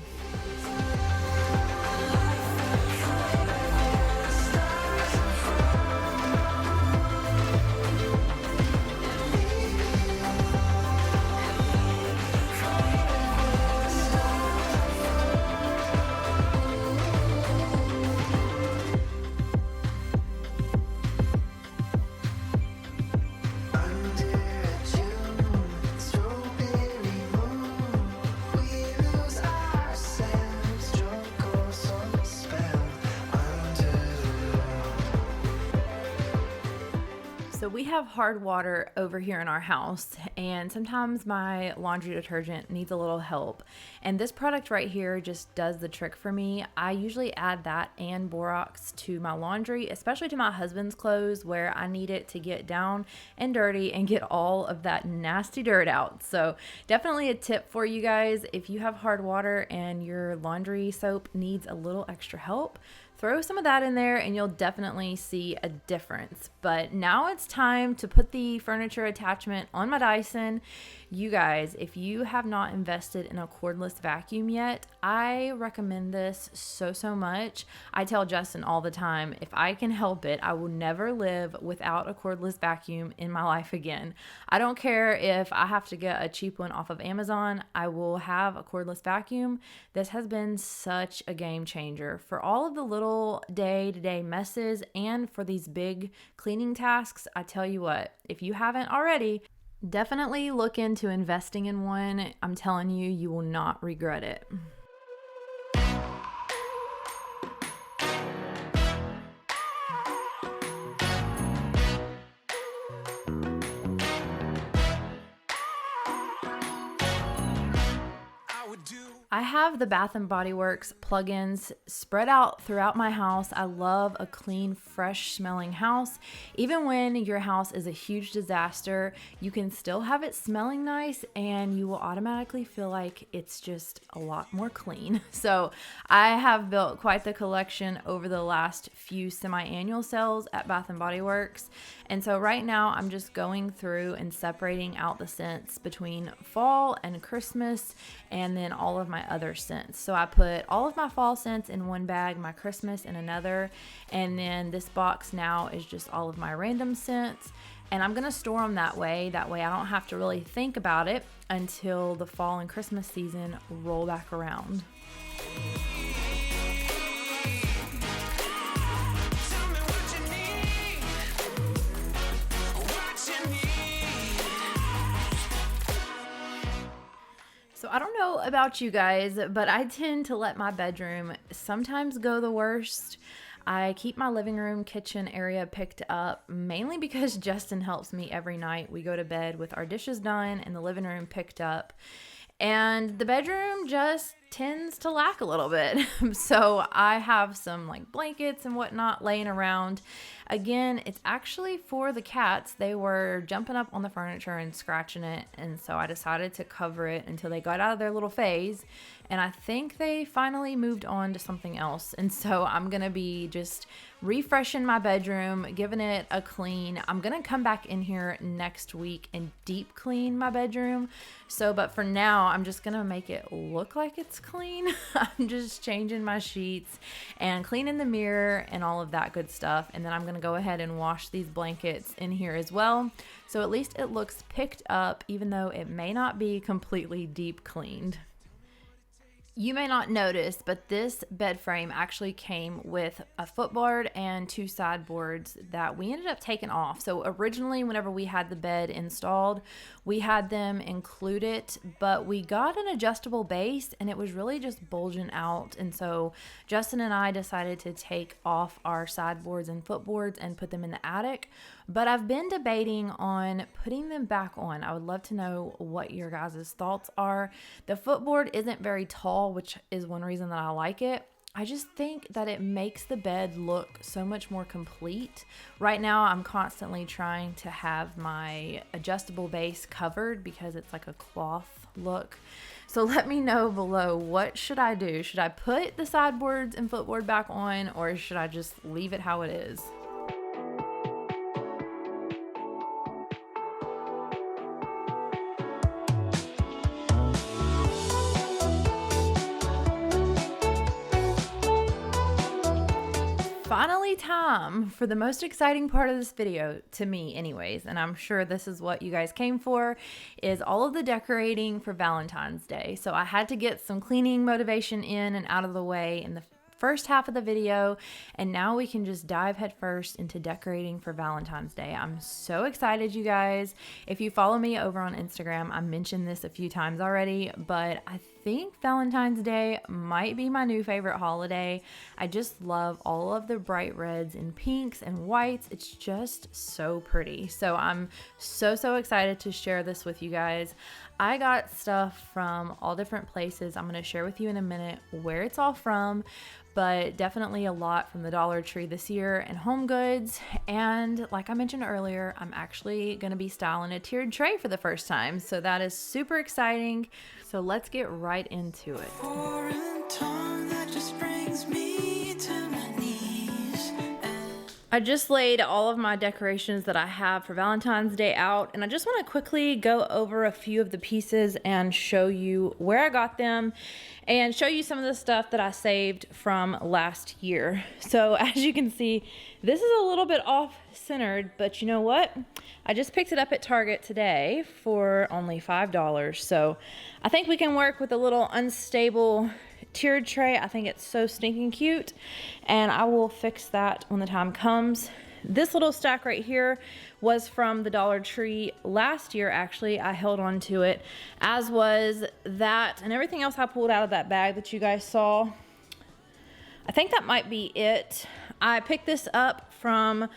So we have hard water over here in our house, and sometimes my laundry detergent needs a little help. And this product right here just does the trick for me. I usually add that and borax to my laundry, especially to my husband's clothes where I need it to get down and dirty and get all of that nasty dirt out. So definitely a tip for you guys. If you have hard water and your laundry soap needs a little extra help, throw some of that in there and you'll definitely see a difference. But now it's time to put the furniture attachment on my Dyson. You guys, if you have not invested in a cordless vacuum yet, I recommend this so much. I tell Justin all the time, if I can help it, I will never live without a cordless vacuum in my life again. I don't care if I have to get a cheap one off of Amazon, I will have a cordless vacuum. This has been such a game changer for all of the little day-to-day messes and for these big cleaning tasks. I tell you what, if you haven't already, definitely look into investing in one. I'm telling you, you will not regret it. I have the Bath & Body Works plugins spread out throughout my house. I love a clean, fresh smelling house. Even when your house is a huge disaster, you can still have it smelling nice and you will automatically feel like it's just a lot more clean. So I have built quite the collection over the last few semi-annual sales at Bath & Body Works. And so right now I'm just going through and separating out the scents between fall and Christmas and then all of my other scents. So I put all of my fall scents in one bag, my Christmas in another, and then this box now is just all of my random scents. And I'm gonna store them that way I don't have to really think about it until the fall and Christmas season roll back around. So I don't know about you guys, but I tend to let my bedroom sometimes go the worst. I keep my living room, kitchen area picked up mainly because Justin helps me every night. We go to bed with our dishes done and the living room picked up. And the bedroom just tends to lack a little bit. So I have some like blankets and whatnot laying around. Again, it's actually for the cats. They were jumping up on the furniture and scratching it, and so I decided to cover it until they got out of their little phase. And I think they finally moved on to something else. And so I'm going to be just refreshing my bedroom, giving it a clean. I'm going to come back in here next week and deep clean my bedroom. But for now, I'm just going to make it look like it's clean. I'm just changing my sheets and cleaning the mirror and all of that good stuff. And then I'm going to go ahead and wash these blankets in here as well. So at least it looks picked up, even though it may not be completely deep cleaned. You may not notice, but this bed frame actually came with a footboard and 2 sideboards that we ended up taking off. So originally, whenever we had the bed installed, we had them included, but we got an adjustable base and it was really just bulging out. And so Justin and I decided to take off our sideboards and footboards and put them in the attic. But I've been debating on putting them back on. I would love to know what your guys' thoughts are. The footboard isn't very tall, which is one reason that I like it. I just think that it makes the bed look so much more complete. Right now, I'm constantly trying to have my adjustable base covered because it's like a cloth look. So let me know below, what should I do? Should I put the sideboards and footboard back on, or should I just leave it how it is? Finally, time for the most exciting part of this video, to me anyways, and I'm sure this is what you guys came for, is all of the decorating for Valentine's Day. So I had to get some cleaning motivation in and out of the way in the first half of the video, and now we can just dive headfirst into decorating for Valentine's Day. I'm so excited, you guys. If you follow me over on Instagram, I mentioned this a few times already, but I think Valentine's Day might be my new favorite holiday. I just love all of the bright reds and pinks and whites. It's just so pretty. So I'm so excited to share this with you guys. I got stuff from all different places. I'm going to share with you in a minute where it's all from, but definitely a lot from the Dollar Tree this year and Home Goods. And like I mentioned earlier, I'm actually going to be styling a tiered tray for the first time. So that is super exciting. So let's get right into it. I just laid all of my decorations that I have for Valentine's Day out, and I just want to quickly go over a few of the pieces and show you where I got them and show you some of the stuff that I saved from last year. So as you can see, this is a little bit off-centered, but you know what? I just picked it up at Target today for only $5. So I think we can work with a little unstable tiered tray. I think it's so stinking cute, and I will fix that when the time comes. This little stack right here was from the Dollar Tree last year. Actually, I held on to it, as was that and everything else I pulled out of that bag that you guys saw. I think that might be it. I picked this up from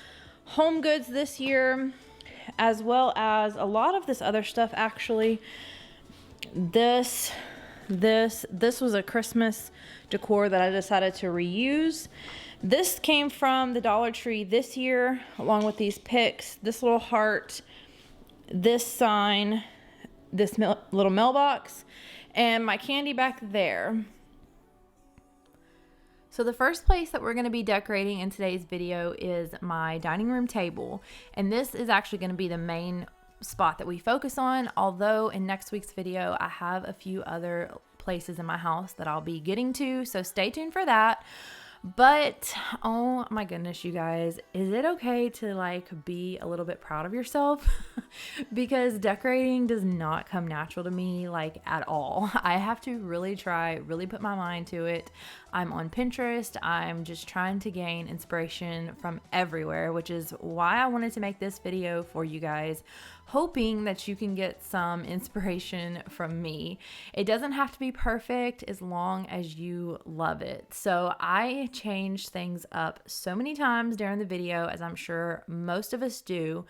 Home Goods this year, as well as a lot of this other stuff. Actually, this was a Christmas decor that I decided to reuse. This came from the Dollar Tree this year, along with these picks, this little heart, this sign, this little mailbox, and my candy back there. So the first place that we're going to be decorating in today's video is my dining room table, and this is actually going to be the main spot that we focus on, although in next week's video I have a few other places in my house that I'll be getting to, so stay tuned for that. But oh my goodness, you guys, is it okay to like be a little bit proud of yourself? Because decorating does not come natural to me like at all. I have to really put my mind to it. I'm on Pinterest. I'm just trying to gain inspiration from everywhere, which is why I wanted to make this video for you guys, hoping that you can get some inspiration from me. It doesn't have to be perfect as long as you love it. So I changed things up so many times during the video, as I'm sure most of us do,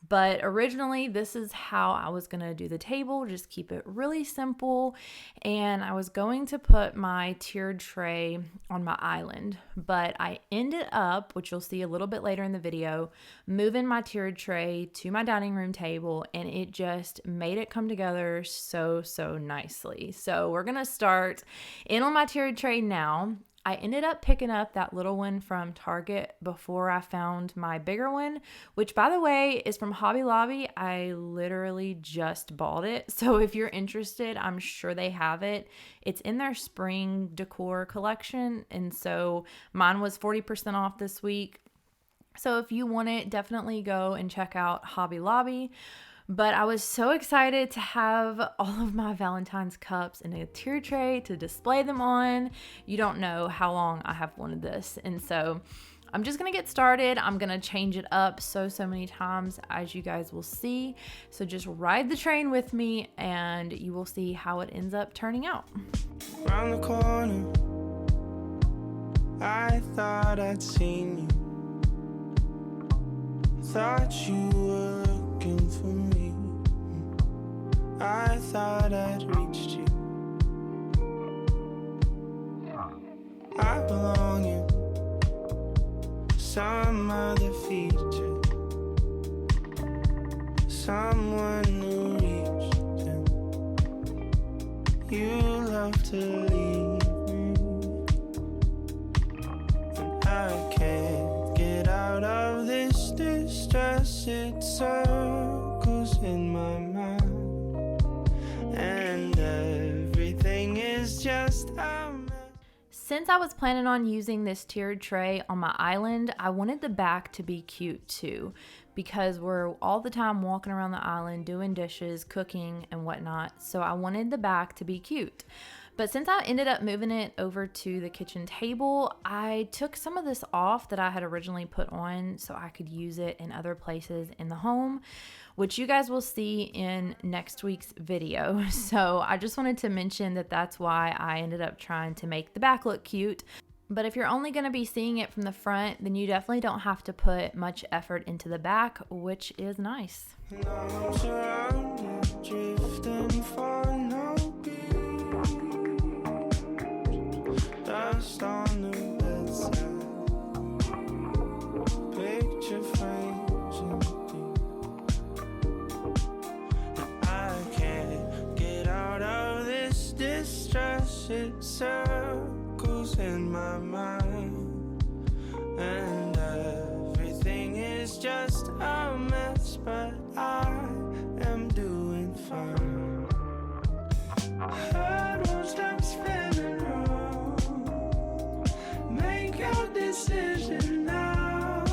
But originally, this is how I was going to do the table, just keep it really simple. And I was going to put my tiered tray on my island, but I ended up, which you'll see a little bit later in the video, moving my tiered tray to my dining room table, and it just made it come together so nicely. So we're going to start in on my tiered tray now. I ended up picking up that little one from Target before I found my bigger one, which, by the way, is from Hobby Lobby. I literally just bought it. So if you're interested, I'm sure they have it. It's in their spring decor collection. And so mine was 40% off this week. So if you want it, definitely go and check out Hobby Lobby. But I was so excited to have all of my Valentine's cups in a tier tray to display them on. You don't know how long I have wanted this. And so I'm just going to get started. I'm going to change it up so many times, as you guys will see. So just ride the train with me and you will see how it ends up turning out. Around the corner, I thought I'd seen you. Thought you were looking for me. I thought I'd reached you. I belong in some other feature, someone who reached him. You love to leave me, and I can't get out of this distress. It circles in my mind, and everything is just a mess. Since I was planning on using this tiered tray on my island, I wanted the back to be cute too, because we're all the time walking around the island doing dishes, cooking, and whatnot. So I wanted the back to be cute. But since I ended up moving it over to the kitchen table, I took some of this off that I had originally put on so I could use it in other places in the home, which you guys will see in next week's video. So I just wanted to mention that that's why I ended up trying to make the back look cute. But if you're only going to be seeing it from the front, then you definitely don't have to put much effort into the back, which is nice. I'm surrounded, drifting for no beat. Dust on the bedside, picture frames and I can't get out of this distress. It circles in my mind, and everything is just a mess, but I am doing fine. Head won't stop spinning round. Make your decision now.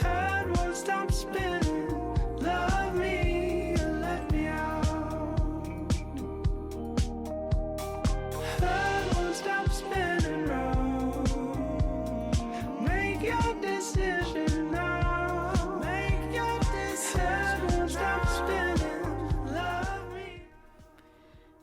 Head won't stop spinning. Love me or let me out. Head won't stop spinning round. Make your decision now. Make your decision. Head won't stop spinning. Love me.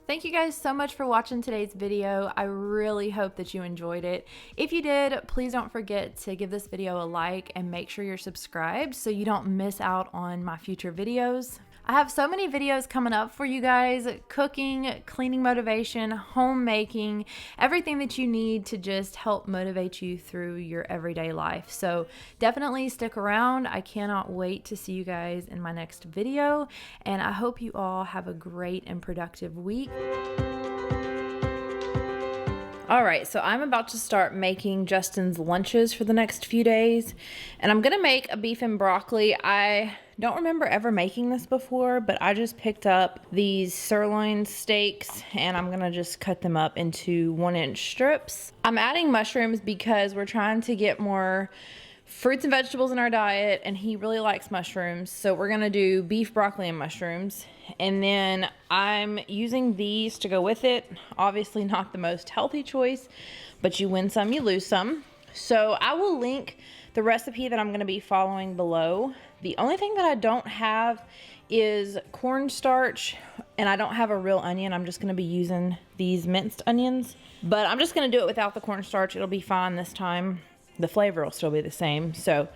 Thank you guys so much for watching today's video. I really hope that you enjoyed it. If you did, please don't forget to give this video a like and make sure you're subscribed so you don't miss out on my future videos. I have so many videos coming up for you guys: cooking, cleaning motivation, homemaking, everything that you need to just help motivate you through your everyday life. So definitely stick around. I cannot wait to see you guys in my next video, and I hope you all have a great and productive week. All right, so I'm about to start making Justin's lunches for the next few days, and I'm gonna make a beef and broccoli. I don't remember ever making this before, but I just picked up these sirloin steaks and I'm gonna just cut them up into 1-inch strips. I'm adding mushrooms because we're trying to get more fruits and vegetables in our diet, and he really likes mushrooms. So we're gonna do beef, broccoli, and mushrooms. And then I'm using these to go with it. Obviously not the most healthy choice, but you win some, you lose some. So I will link the recipe that I'm gonna be following below. The only thing that I don't have is cornstarch, and I don't have a real onion. I'm just gonna be using these minced onions, but I'm just gonna do it without the cornstarch. It'll be fine this time. The flavor will still be the same. So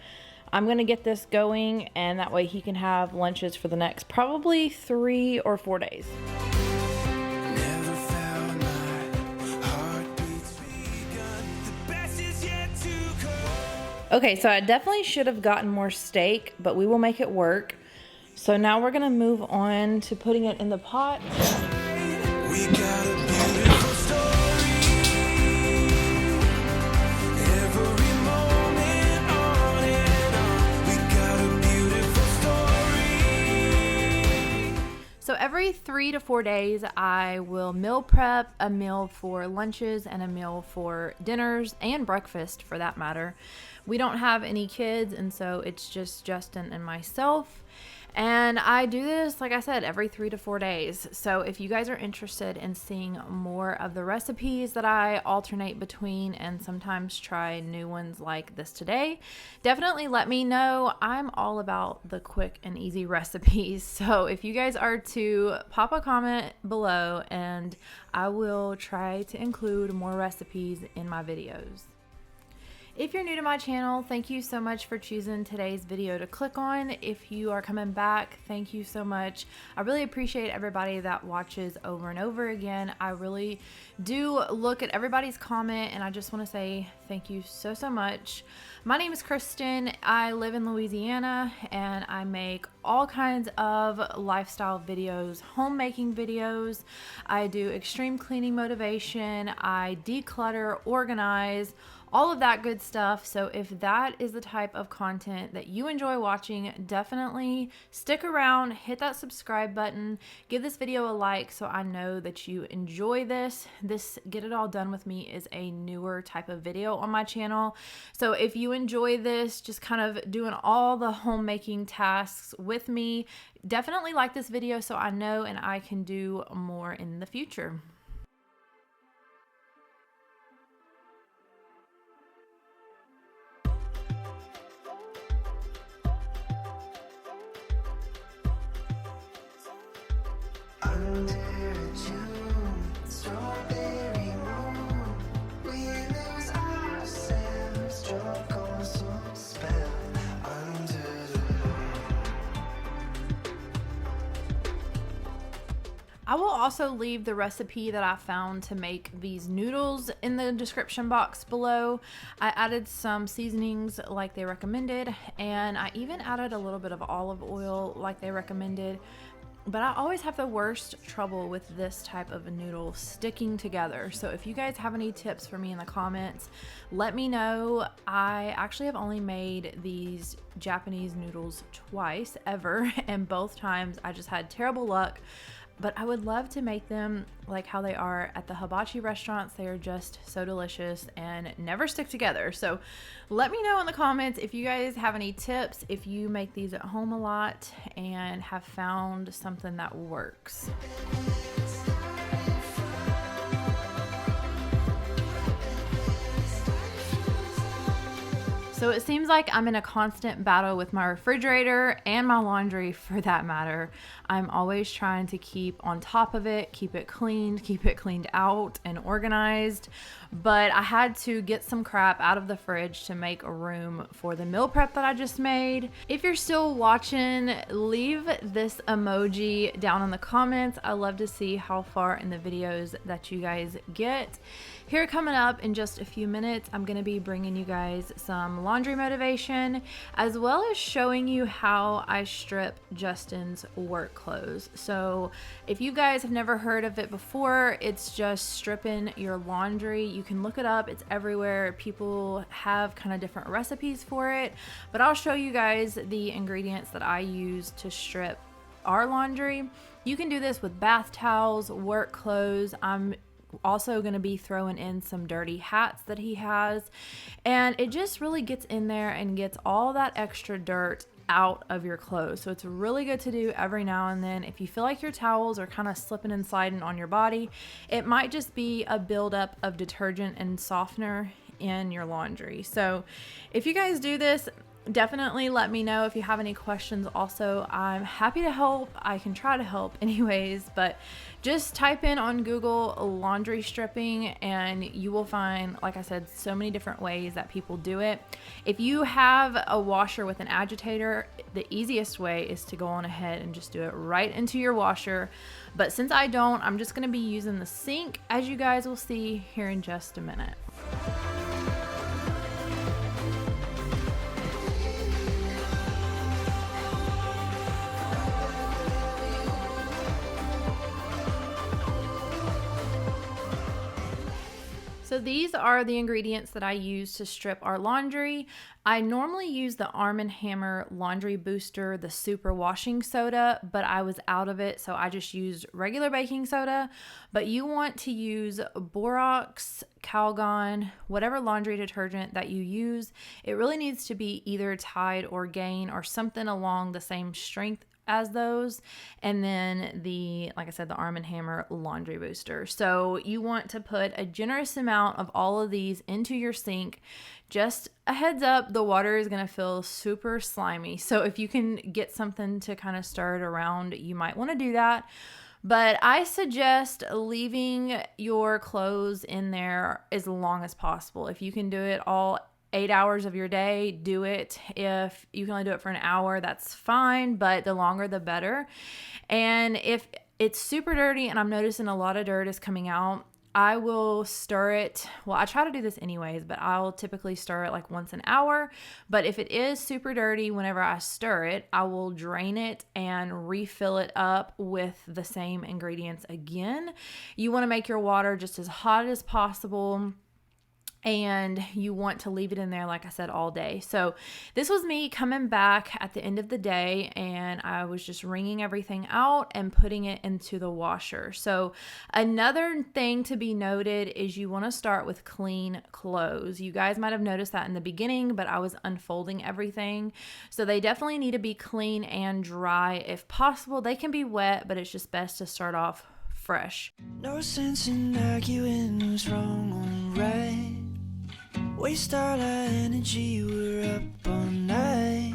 I'm gonna get this going, and that way he can have lunches for the next probably 3 or 4 days. Never found my heartbeats begun. The best is yet to come. Okay, so I definitely should have gotten more steak, but we will make it work. So now we're gonna move on to putting it in the pot. We got a beautiful story. Every moment on and on. We got a beautiful story. So every 3 to 4 days, I will meal prep a meal for lunches and a meal for dinners and breakfast for that matter. We don't have any kids, and so it's just Justin and myself. And I do this, like I said, every 3 to 4 days. So if you guys are interested in seeing more of the recipes that I alternate between and sometimes try new ones like this today, definitely let me know. I'm all about the quick and easy recipes. So if you guys are to pop a comment below, and I will try to include more recipes in my videos. If you're new to my channel, thank you so much for choosing today's video to click on. If you are coming back, thank you so much. I really appreciate everybody that watches over and over again. I really do look at everybody's comment, and I just want to say thank you so much. My name is Kristen. I live in Louisiana, and I make all kinds of lifestyle videos, homemaking videos. I do extreme cleaning motivation. I declutter, organize, all of that good stuff. So if that is the type of content that you enjoy watching, definitely stick around, hit that subscribe button, give this video a like so I know that you enjoy this. This Get It All Done With Me is a newer type of video on my channel. So if you enjoy this, just kind of doing all the homemaking tasks with me, definitely like this video so I know and I can do more in the future. Under June, strawberry moon, we lose ourselves, drunk on some spell under the I will also leave the recipe that I found to make these noodles in the description box below. I added some seasonings like they recommended, and I even added a little bit of olive oil like they recommended. But I always have the worst trouble with this type of noodle sticking together. So if you guys have any tips for me in the comments, let me know. I actually have only made these Japanese noodles twice ever, and both times I just had terrible luck. But I would love to make them like how they are at the hibachi restaurants. They are just so delicious and never stick together. So let me know in the comments if you guys have any tips, if you make these at home a lot and have found something that works. So it seems like I'm in a constant battle with my refrigerator and my laundry for that matter. I'm always trying to keep on top of it, keep it cleaned out and organized. But I had to get some crap out of the fridge to make a room for the meal prep that I just made. If you're still watching, leave this emoji down in the comments. I love to see how far in the videos that you guys get. Here coming up in just a few minutes, I'm going to be bringing you guys some laundry motivation, as well as showing you how I strip Justin's work clothes. So if you guys have never heard of it before, it's just stripping your laundry. You can look it up, it's everywhere. People have kind of different recipes for it, but I'll show you guys the ingredients that I use to strip our laundry. You can do this with bath towels, work clothes. I'm also going to be throwing in some dirty hats that he has, and it just really gets in there and gets all that extra dirt out of your clothes. So it's really good to do every now and then. If you feel like your towels are kind of slipping and sliding on your body, it might just be a buildup of detergent and softener in your laundry. So if you guys do this, definitely let me know if you have any questions. Also, I'm happy to help. I can try to help anyways, but just type in on Google laundry stripping and you will find, like I said, so many different ways that people do it. If you have a washer with an agitator, the easiest way is to go on ahead and just do it right into your washer. But since I don't, I'm just going to be using the sink, as you guys will see here in just a minute. So these are the ingredients that I use to strip our laundry. I normally use the Arm & Hammer Laundry Booster, the super washing soda, but I was out of it, so I just used regular baking soda. But you want to use Borax, Calgon, whatever laundry detergent that you use. It really needs to be either Tide or Gain or something along the same strength as those, and then like I said, the Arm & Hammer Laundry Booster. So you want to put a generous amount of all of these into your sink. Just a heads up, the water is going to feel super slimy, so if you can get something to kind of stir it around, you might want to do that. But I suggest leaving your clothes in there as long as possible. If you can do it all 8 hours of your day, do it. If you can only do it for an hour, that's fine, but the longer the better. And if it's super dirty and I'm noticing a lot of dirt is coming out, I will stir it. Well, I try to do this anyways, but I'll typically stir it like once an hour. But if it is super dirty, whenever I stir it, I will drain it and refill it up with the same ingredients again. You want to make your water just as hot as possible, and you want to leave it in there, like I said, all day. So this was me coming back at the end of the day, and I was just wringing everything out and putting it into the washer. So another thing to be noted is you want to start with clean clothes. You guys might have noticed that in the beginning, but I was unfolding everything. So they definitely need to be clean and dry. If possible, they can be wet, but it's just best to start off fresh. No sense in arguing who's wrong or right. Waste all our energy, we're up all night.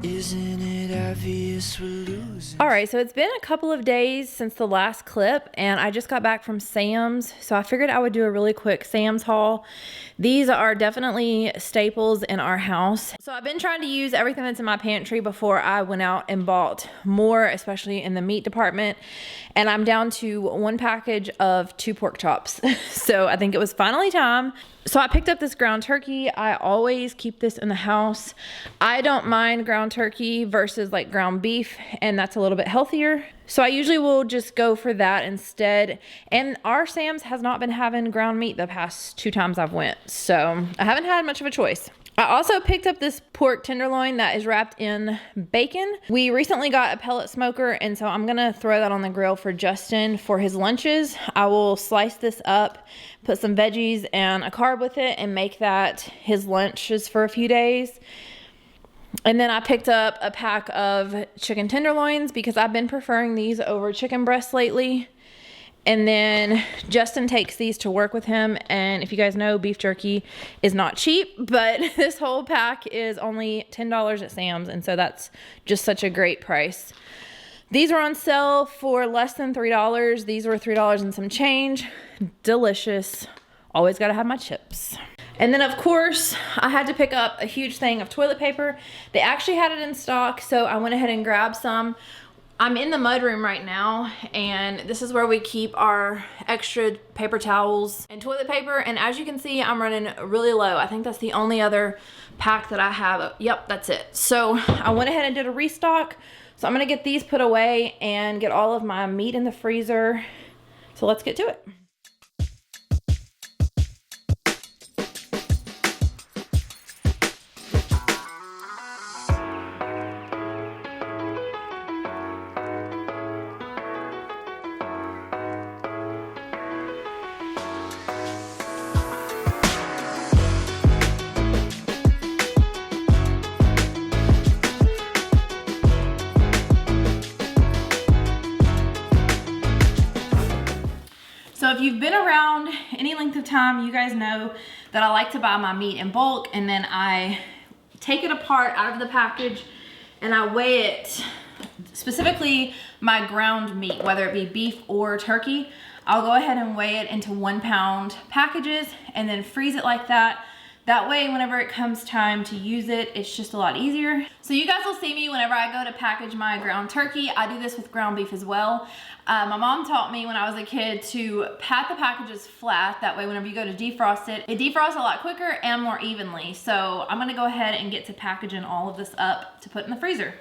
Isn't it obvious we're losing? All right, so it's been a couple of days since the last clip, and I just got back from Sam's, so I figured I would do a really quick Sam's haul. These are definitely staples in our house. So I've been trying to use everything that's in my pantry before I went out and bought more, especially in the meat department. And I'm down to one package of 2 pork chops. So I think it was finally time. So I picked up this ground turkey. I always keep this in the house. I don't mind ground turkey versus like ground beef, and that's a little bit healthier. So I usually will just go for that instead. And our Sam's has not been having ground meat the past 2 times I've went. So I haven't had much of a choice. I also picked up this pork tenderloin that is wrapped in bacon. We recently got a pellet smoker, and so I'm gonna throw that on the grill for Justin for his lunches. I will slice this up, put some veggies and a carb with it, and make that his lunches for a few days. And then I picked up a pack of chicken tenderloins because I've been preferring these over chicken breasts lately. And then Justin takes these to work with him, and if you guys know, beef jerky is not cheap, but this whole pack is only $10 at Sam's, and so that's just such a great price. These were on sale for less than $3. These were $3 and some change. Delicious. Always gotta have my chips. And then of course, I had to pick up a huge thing of toilet paper. They actually had it in stock, so I went ahead and grabbed some. I'm in the mudroom right now, and this is where we keep our extra paper towels and toilet paper. And as you can see, I'm running really low. I think that's the only other pack that I have. Yep, that's it. So I went ahead and did a restock. So I'm gonna get these put away and get all of my meat in the freezer. So let's get to it. So if you've been around any length of time, you guys know that I like to buy my meat in bulk, and then I take it apart out of the package and I weigh it, specifically my ground meat, whether it be beef or turkey. I'll go ahead and weigh it into 1 pound packages and then freeze it like that. That way, whenever it comes time to use it, it's just a lot easier. So you guys will see me whenever I go to package my ground turkey. I do this with ground beef as well. My mom taught me when I was a kid to pat the packages flat. That way, whenever you go to defrost it, it defrosts a lot quicker and more evenly. So I'm gonna go ahead and get to packaging all of this up to put in the freezer.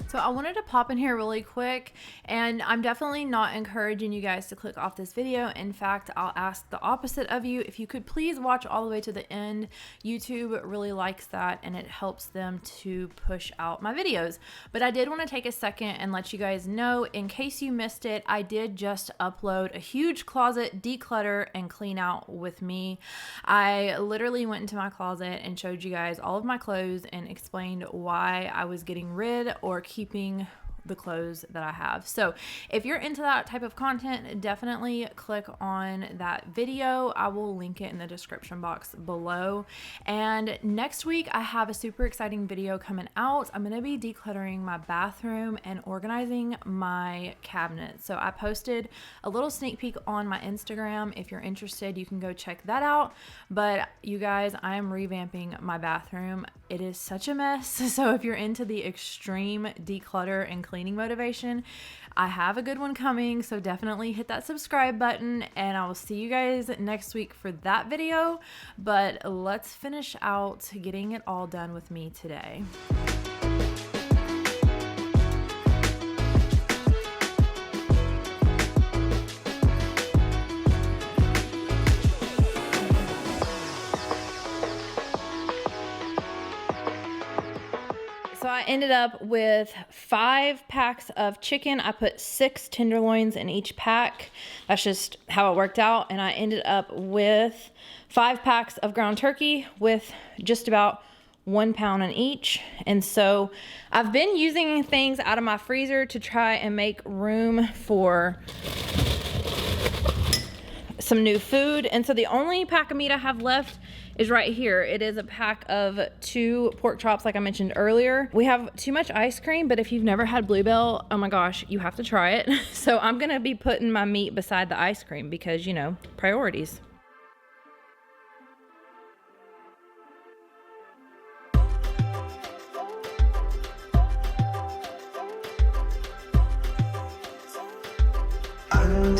So I wanted to pop in here really quick, and I'm definitely not encouraging you guys to click off this video. In fact, I'll ask the opposite of you. If you could please watch all the way to the end. YouTube really likes that and it helps them to push out my videos. But I did want to take a second and let you guys know, in case you missed it, I did just upload a huge closet declutter and clean out with me. I literally went into my closet and showed you guys all of my clothes and explained why I was getting rid or keeping the clothes that I have. So if you're into that type of content, definitely click on that video. I will link it in the description box below. And next week I have a super exciting video coming out. I'm going to be decluttering my bathroom and organizing my cabinet. So I posted a little sneak peek on my Instagram. If you're interested, you can go check that out. But you guys, I am revamping my bathroom. It is such a mess. So if you're into the extreme declutter and cleaning motivation, I have a good one coming. So definitely hit that subscribe button and I will see you guys next week for that video. But let's finish out getting it all done with me today. So I ended up with 5 packs of chicken. I put 6 tenderloins in each pack. That's just how it worked out. And I ended up with 5 packs of ground turkey with just about 1 pound in each. And so I've been using things out of my freezer to try and make room for some new food. And so the only pack of meat I have left is right here. It is a pack of 2 pork chops, like I mentioned earlier. We have too much ice cream, but if you've never had Bluebell, oh my gosh, you have to try it. So I'm gonna be putting my meat beside the ice cream because, you know, priorities. Under